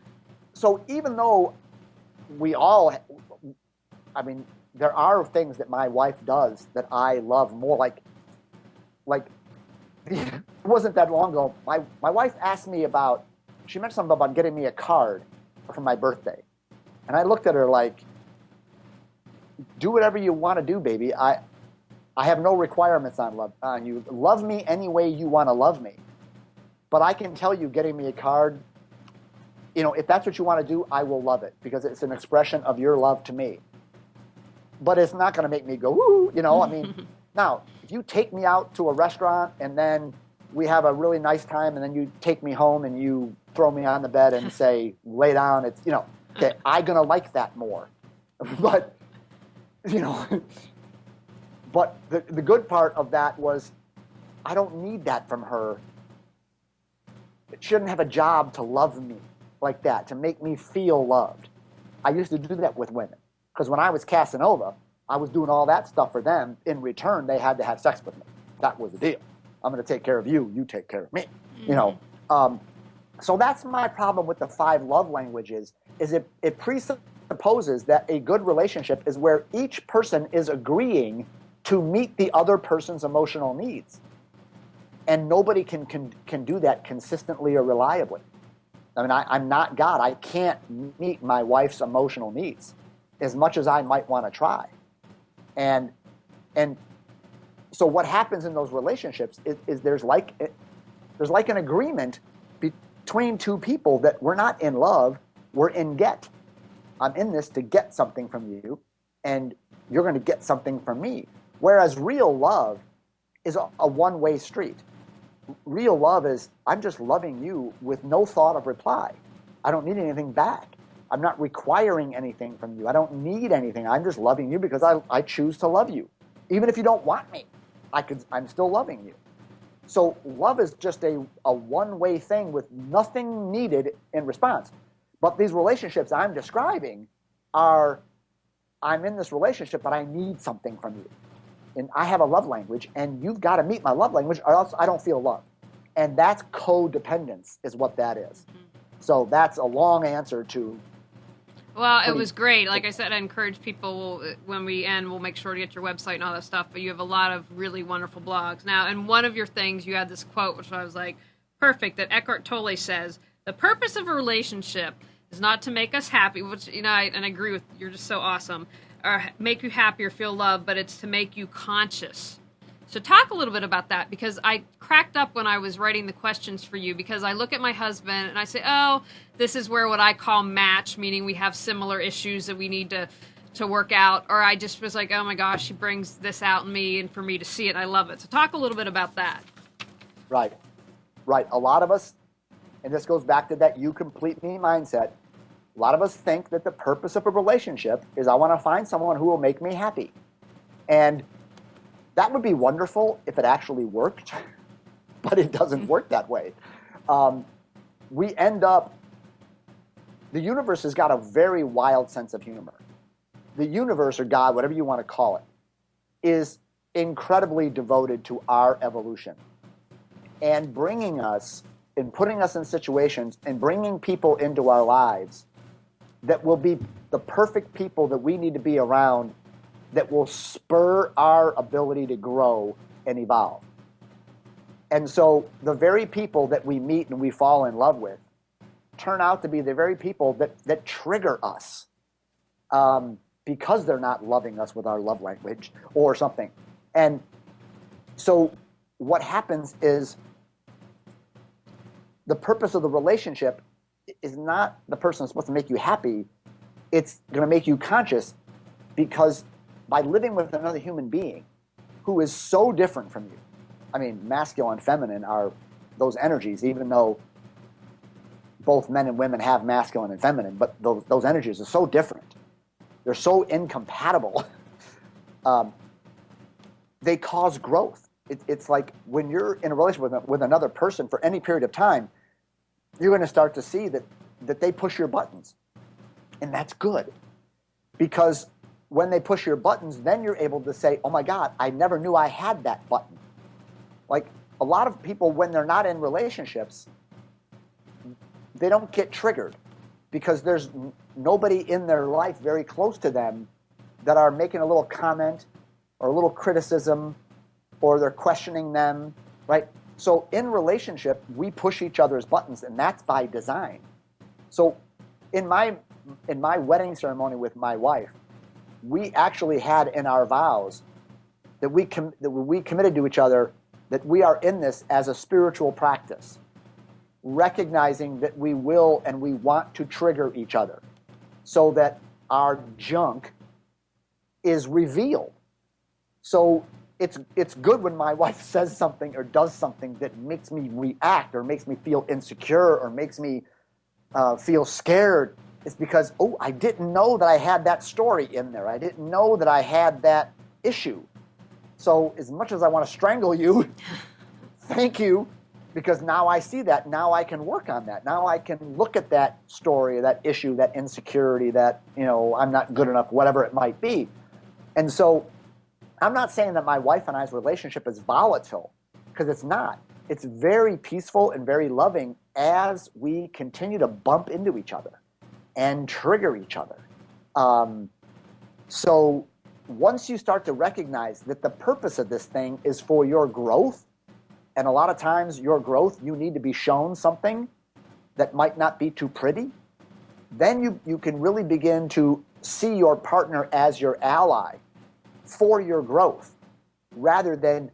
even though there are things that my wife does that I love more, like wasn't that long ago. My wife asked me she mentioned something about getting me a card for my birthday. And I looked at her like, do whatever you want to do, baby. I have no requirements on you. Love me any way you want to love me. But I can tell you, getting me a card, if that's what you want to do, I will love it because it's an expression of your love to me. But it's not going to make me go, woo, I mean, now, if you take me out to a restaurant and then we have a really nice time and then you take me home and you throw me on the bed and say, lay down, it's, okay, I'm going to like that more. But, but the good part of that was I don't need that from her. It shouldn't have a job to love me like that, to make me feel loved. I used to do that with women because when I was Casanova, I was doing all that stuff for them. In return, they had to have sex with me. That was the deal. I'm going to take care of you. You take care of me. So that's my problem with the 5 love languages is it presupposes that a good relationship is where each person is agreeing to meet the other person's emotional needs. And nobody can do that consistently or reliably. I mean, I'm not God. I can't meet my wife's emotional needs as much as I might want to try. And so what happens in those relationships is there's like an agreement between two people that we're not in love, we're in get. I'm in this to get something from you, and you're going to get something from me. Whereas real love is a one-way street. Real love is, I'm just loving you with no thought of reply. I don't need anything back. I'm not requiring anything from you. I don't need anything. I'm just loving you because I choose to love you. Even if you don't want me, I'm still loving you. So love is just a one-way thing with nothing needed in response. But these relationships I'm describing are, I'm in this relationship, but I need something from you. And I have a love language, and you've got to meet my love language, or else I don't feel love. And that's codependence is what that is. Mm-hmm. So that's a long answer to... Well, it was great. Like I said, I encourage people, when we end, we'll make sure to get your website and all that stuff, but you have a lot of really wonderful blogs. Now, and one of your things, you had this quote, which I was like, perfect, that Eckhart Tolle says, the purpose of a relationship is not to make us happy, which, and I agree with, you're just so awesome, or make you happy or feel love, but it's to make you conscious. So talk a little bit about that, because I cracked up when I was writing the questions for you, because I look at my husband and I say, oh, this is where what I call match, meaning we have similar issues that we need to work out. Or I just was like, oh my gosh, she brings this out in me and for me to see it. I love it. So talk a little bit about that. Right. A lot of us, and this goes back to that you complete me mindset. A lot of us think that the purpose of a relationship is I want to find someone who will make me happy. And that would be wonderful if it actually worked, but it doesn't work that way. We end up, the universe has got a very wild sense of humor. The universe, or God, whatever you want to call it, is incredibly devoted to our evolution and bringing us and putting us in situations and bringing people into our lives that will be the perfect people that we need to be around, that will spur our ability to grow and evolve. And so the very people that we meet and we fall in love with turn out to be the very people that trigger us because they're not loving us with our love language or something. And so what happens is the purpose of the relationship is not the person that's supposed to make you happy. It's going to make you conscious, because by living with another human being who is so different from you. I mean, masculine and feminine are those energies, even though both men and women have masculine and feminine, but those energies are so different. They're so incompatible. They cause growth. It's like when you're in a relationship with another person for any period of time, you're going to start to see that they push your buttons. And that's good, because when they push your buttons, then you're able to say, oh my God, I never knew I had that button. Like a lot of people, when they're not in relationships, they don't get triggered because there's nobody in their life very close to them that are making a little comment or a little criticism, or they're questioning them, right? So in relationship, we push each other's buttons, and that's by design. So in my wedding ceremony with my wife, we actually had in our vows that we committed to each other that we are in this as a spiritual practice, recognizing that we will and we want to trigger each other so that our junk is revealed. So it's good when my wife says something or does something that makes me react or makes me feel insecure or makes me feel scared. It's because, I didn't know that I had that story in there. I didn't know that I had that issue. So as much as I want to strangle you, thank you, because now I see that. Now I can work on that. Now I can look at that story, that issue, that insecurity, that, I'm not good enough, whatever it might be. And so I'm not saying that my wife and I's relationship is volatile, because it's not. It's very peaceful and very loving as we continue to bump into each other and trigger each other. So once you start to recognize that the purpose of this thing is for your growth, and a lot of times your growth, you need to be shown something that might not be too pretty, then you can really begin to see your partner as your ally for your growth, rather than,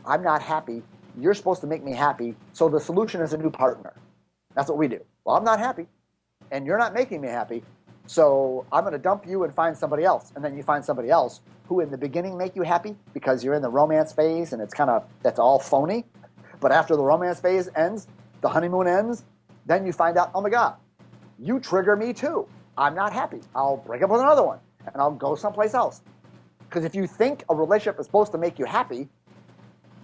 I'm not happy, you're supposed to make me happy, so the solution is a new partner. That's what we do. Well, I'm not happy, and you're not making me happy, so I'm going to dump you and find somebody else. And then you find somebody else who in the beginning make you happy because you're in the romance phase and that's all phony. But after the romance phase ends, the honeymoon ends, then you find out, oh my God, you trigger me too. I'm not happy. I'll break up with another one and I'll go someplace else. Because if you think a relationship is supposed to make you happy,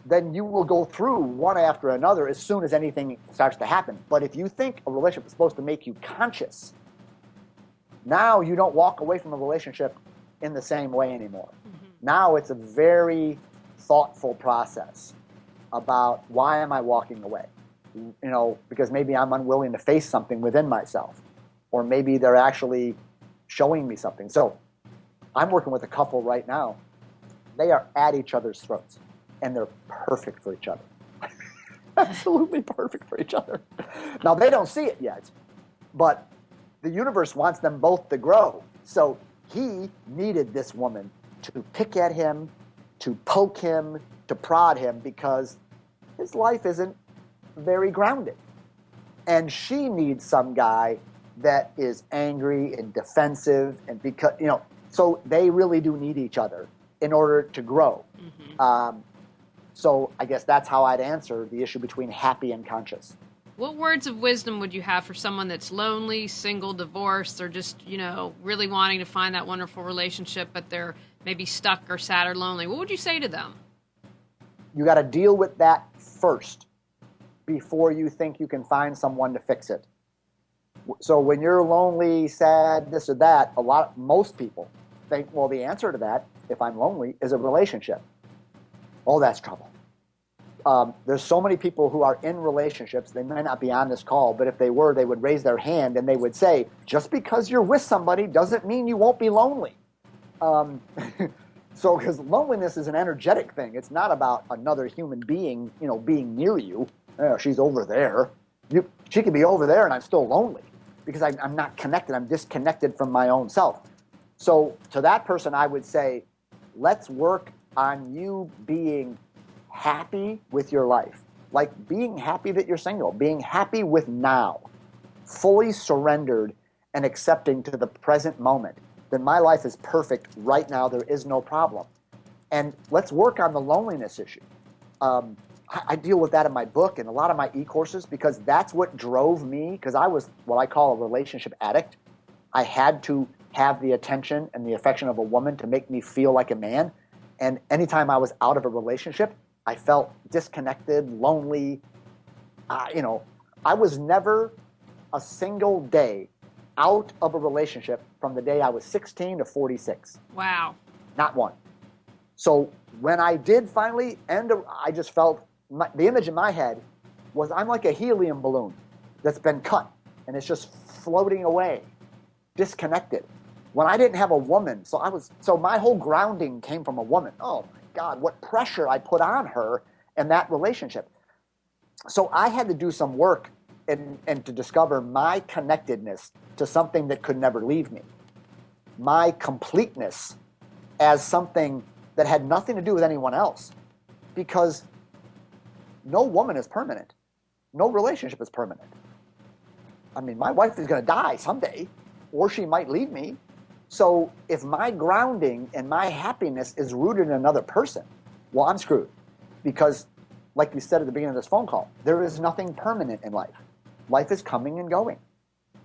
then you will go through one after another as soon as anything starts to happen. But if you think a relationship is supposed to make you conscious, now you don't walk away from a relationship in the same way anymore. Mm-hmm. Now it's a very thoughtful process about, why am I walking away? Because maybe I'm unwilling to face something within myself, or maybe they're actually showing me something. So I'm working with a couple right now. They are at each other's throats, and they're perfect for each other. Absolutely perfect for each other. Now, they don't see it yet, but the universe wants them both to grow. So he needed this woman to pick at him, to poke him, to prod him, because his life isn't very grounded. And she needs some guy that is angry and defensive, and because, so they really do need each other in order to grow. Mm-hmm. So I guess that's how I'd answer the issue between happy and conscious. What words of wisdom would you have for someone that's lonely, single, divorced, or just, really wanting to find that wonderful relationship, but they're maybe stuck or sad or lonely? What would you say to them? You got to deal with that first before you think you can find someone to fix it. So when you're lonely, sad, this or that, most people think, well, the answer to that, if I'm lonely, is a relationship. Oh, that's trouble. There's so many people who are in relationships, they may not be on this call, but if they were, they would raise their hand and they would say, just because you're with somebody doesn't mean you won't be lonely. So, because loneliness is an energetic thing. It's not about another human being, being near you. Oh, she's over there. She could be over there and I'm still lonely because I'm not connected. I'm disconnected from my own self. So to that person, I would say, let's work on you being happy with your life. Like being happy that you're single, being happy with now, fully surrendered and accepting to the present moment. Then my life is perfect right now. There is no problem. And let's work on the loneliness issue. I deal with that in my book and a lot of my e-courses because that's what drove me, because I was what I call a relationship addict. I had to have the attention and the affection of a woman to make me feel like a man. And anytime I was out of a relationship, I felt disconnected, lonely. I was never a single day out of a relationship from the day I was 16 to 46. Wow. Not one. So when I did finally end, I just felt the image in my head was I'm like a helium balloon that's been cut and it's just floating away, disconnected. When I didn't have a woman, so my whole grounding came from a woman. Oh my God, what pressure I put on her and that relationship. So I had to do some work and to discover my connectedness to something that could never leave me, my completeness as something that had nothing to do with anyone else, because no woman is permanent. No relationship is permanent. I mean, my wife is going to die someday, or she might leave me. So if my grounding and my happiness is rooted in another person, well, I'm screwed. Because, like you said at the beginning of this phone call, there is nothing permanent in life. Life is coming and going.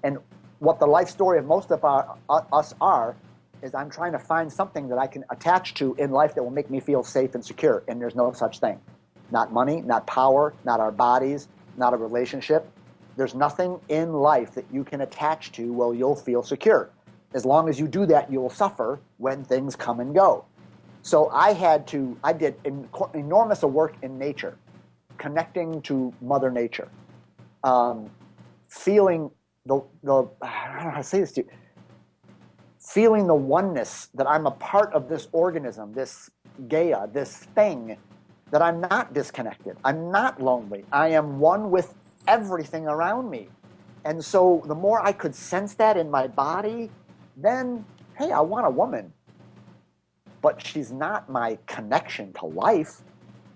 And what the life story of most of us are is I'm trying to find something that I can attach to in life that will make me feel safe and secure. And there's no such thing. Not money, not power, not our bodies, not a relationship. There's nothing in life that you can attach to where you'll feel secure. As long as you do that, you will suffer when things come and go. So I did enormous work in nature, connecting to Mother Nature, feeling I don't know how to say this to you, feeling the oneness that I'm a part of this organism, this Gaia, this thing, that I'm not disconnected. I'm not lonely. I am one with everything around me. And so the more I could sense that in my body, then, hey, I want a woman. But she's not my connection to life,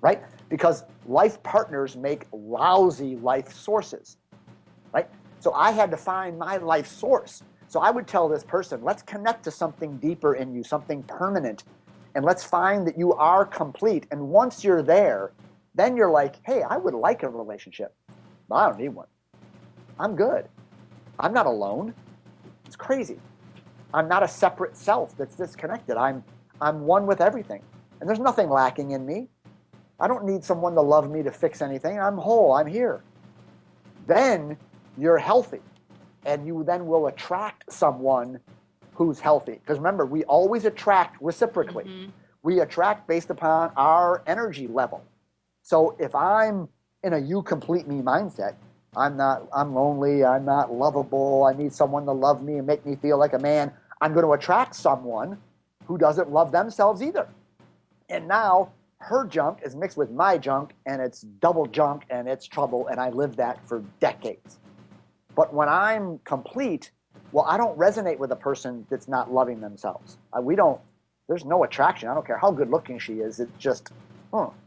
right? Because life partners make lousy life sources, right? So I had to find my life source. So I would tell this person, let's connect to something deeper in you, something permanent. And let's find that you are complete. And once you're there, then you're like, hey, I would like a relationship, but I don't need one. I'm good. I'm not alone. It's crazy. I'm not a separate self that's disconnected. I'm one with everything. And there's nothing lacking in me. I don't need someone to love me to fix anything. I'm whole. I'm here. Then you're healthy. And you then will attract someone who's healthy. Because remember, we always attract reciprocally. Mm-hmm. We attract based upon our energy level. So if I'm in a you complete me mindset, I'm lonely, I'm not lovable, I need someone to love me and make me feel like a man, I'm going to attract someone who doesn't love themselves either. And now her junk is mixed with my junk, and it's double junk, and it's trouble, and I lived that for decades. But when I'm complete, well, I don't resonate with a person that's not loving themselves. There's no attraction. I don't care how good looking she is. It just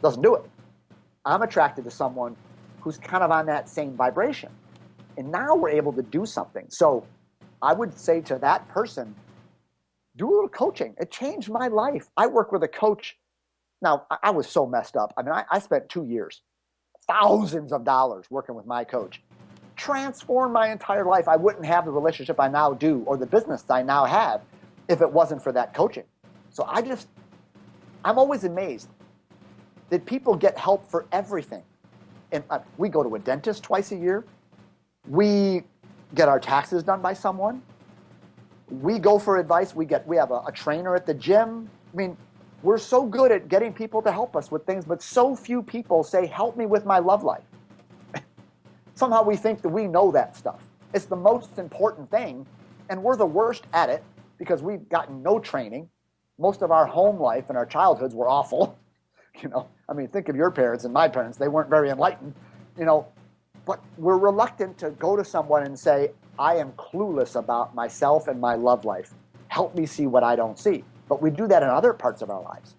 doesn't do it. I'm attracted to someone who's kind of on that same vibration. And now we're able to do something. So I would say to that person, do a little coaching. It changed my life. I work with a coach. Now, I was so messed up. I mean, I spent 2 years, thousands of dollars working with my coach. Transformed my entire life. I wouldn't have the relationship I now do or the business I now have if it wasn't for that coaching. So I'm always amazed that people get help for everything. And we go to a dentist twice a year. We get our taxes done by someone. We go for advice. We have a trainer at the gym. I mean, we're so good at getting people to help us with things, but so few people say, help me with my love life. Somehow we think that we know that stuff. It's the most important thing, and we're the worst at it because we've gotten no training. Most of our home life and our childhoods were awful. I mean, think of your parents and my parents. They weren't very enlightened, but we're reluctant to go to someone and say, I am clueless about myself and my love life. Help me see what I don't see. But we do that in other parts of our lives.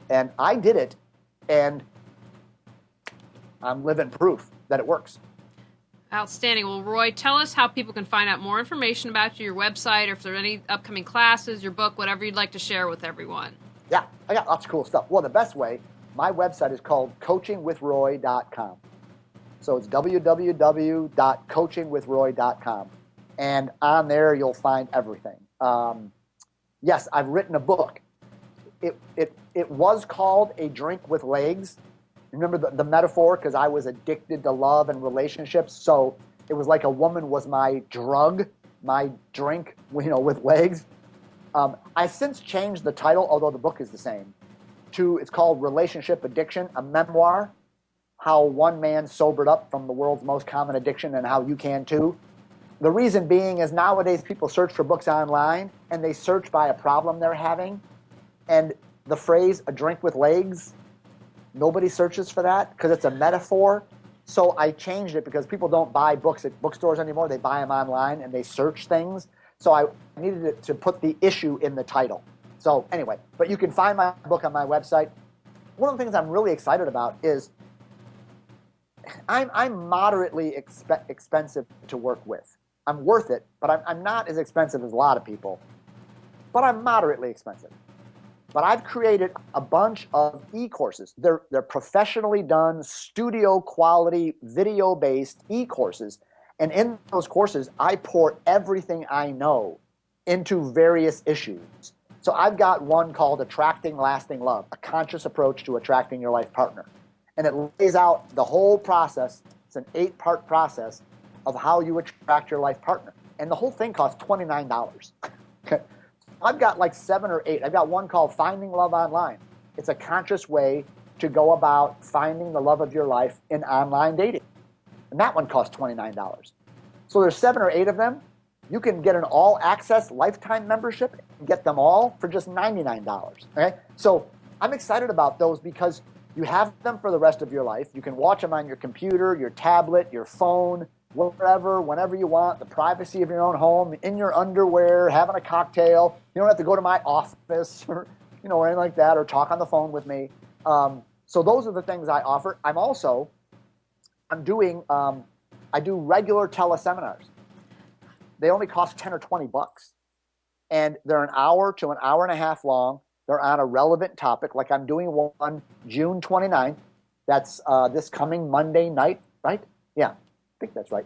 And I did it, and I'm living proof that it works. Outstanding. Well, Roy, tell us how people can find out more information about you, your website, or if there are any upcoming classes, your book, whatever you'd like to share with everyone. Yeah, I got lots of cool stuff. Well, the best way, my website is called coachingwithroy.com. So it's www.coachingwithroy.com. And on there, you'll find everything. Yes, I've written a book. It was called A Drink with Legs. Remember the metaphor? Because I was addicted to love and relationships. So it was like a woman was my drug, my drink, with legs. I since changed the title, although the book is the same, it's called Relationship Addiction, a memoir, how one man sobered up from the world's most common addiction and how you can too. The reason being is nowadays people search for books online and they search by a problem they're having. And the phrase, a drink with legs, Nobody searches for that because it's a metaphor. So I changed it because people don't buy books at bookstores anymore. They buy them online and they search things. So I needed it to put the issue in the title. So anyway, but you can find my book on my website. One of the things I'm really excited about is I'm moderately expensive to work with. I'm worth it, but I'm not as expensive as a lot of people. But I'm moderately expensive. But I've created a bunch of e-courses. They're professionally done, studio quality, video-based e-courses. And in those courses, I pour everything I know into various issues. So I've got one called Attracting Lasting Love, a conscious approach to attracting your life partner. And it lays out the whole process. It's an 8-part process of how you attract your life partner. And the whole thing costs $29. Okay. I've got like 7 or 8. I've got one called Finding Love Online. It's a conscious way to go about finding the love of your life in online dating. And that one costs $29. So there's 7 or 8 of them. You can get an all-access lifetime membership and get them all for just $99. Okay? So I'm excited about those because you have them for the rest of your life. You can watch them on your computer, your tablet, your phone, wherever, whenever you want, the privacy of your own home, in your underwear, having a cocktail. You don't have to go to my office or, or anything like that, or talk on the phone with me. So those are the things I offer. I do regular teleseminars. They only cost $10 or $20. And they're an hour to an hour and a half long. They're on a relevant topic. Like I'm doing one June 29th. That's this coming Monday night, right? Yeah. I think that's right.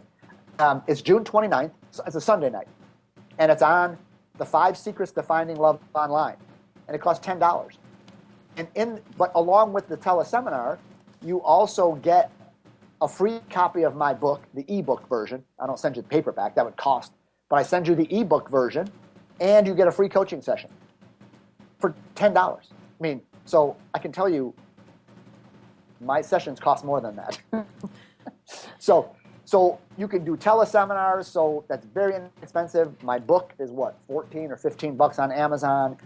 It's June 29th. It's a Sunday night. And it's on the 5 Secrets to Finding Love Online. And it costs $10. But along with the teleseminar, you also get a free copy of my book, the ebook version. I don't send you the paperback. That would cost. But I send you the ebook version, and you get a free coaching session for $10. I mean, so I can tell you my sessions cost more than that. So you can do teleseminars, so that's very inexpensive. My book is what, $14 or $15 on Amazon.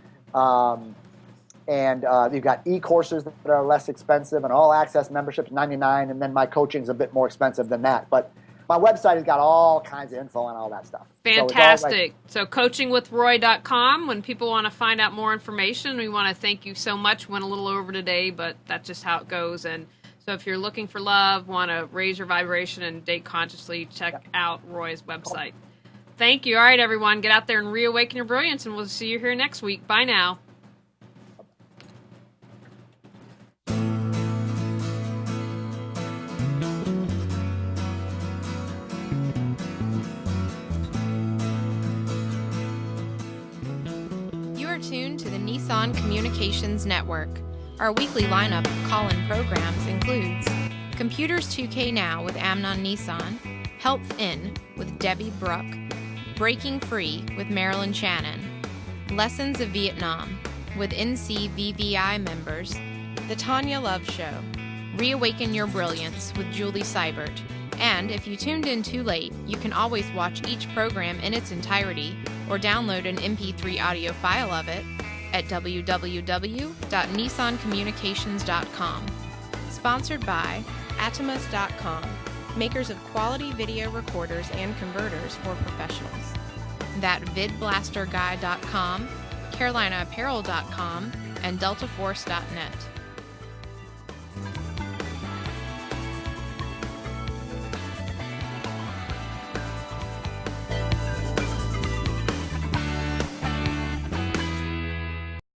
And you've got e-courses that are less expensive, and all-access memberships, $99, and then my coaching's a bit more expensive than that. But my website has got all kinds of info on all that stuff. Fantastic. So coachingwithroy.com, when people want to find out more information. We want to thank you so much. Went a little over today, but that's just how it goes. And so if you're looking for love, want to raise your vibration and date consciously, check out Roy's website. Thank you. All right, everyone. Get out there and reawaken your brilliance, and we'll see you here next week. Bye now. You are tuned to the Nissan Communications Network. Our weekly lineup of call-in programs includes Computers 2K Now with Amnon Nissan, Health In with Debbie Bruck, Breaking Free with Marilyn Shannon, Lessons of Vietnam with NCVVI members, The Tanya Love Show, Reawaken Your Brilliance with Julie Seibert, and if you tuned in too late, you can always watch each program in its entirety or download an MP3 audio file of it at www.nissancommunications.com. Sponsored by Atomus.com, makers of quality video recorders and converters for professionals. ThatVidBlasterGuy.com, CarolinaApparel.com, and DeltaForce.net.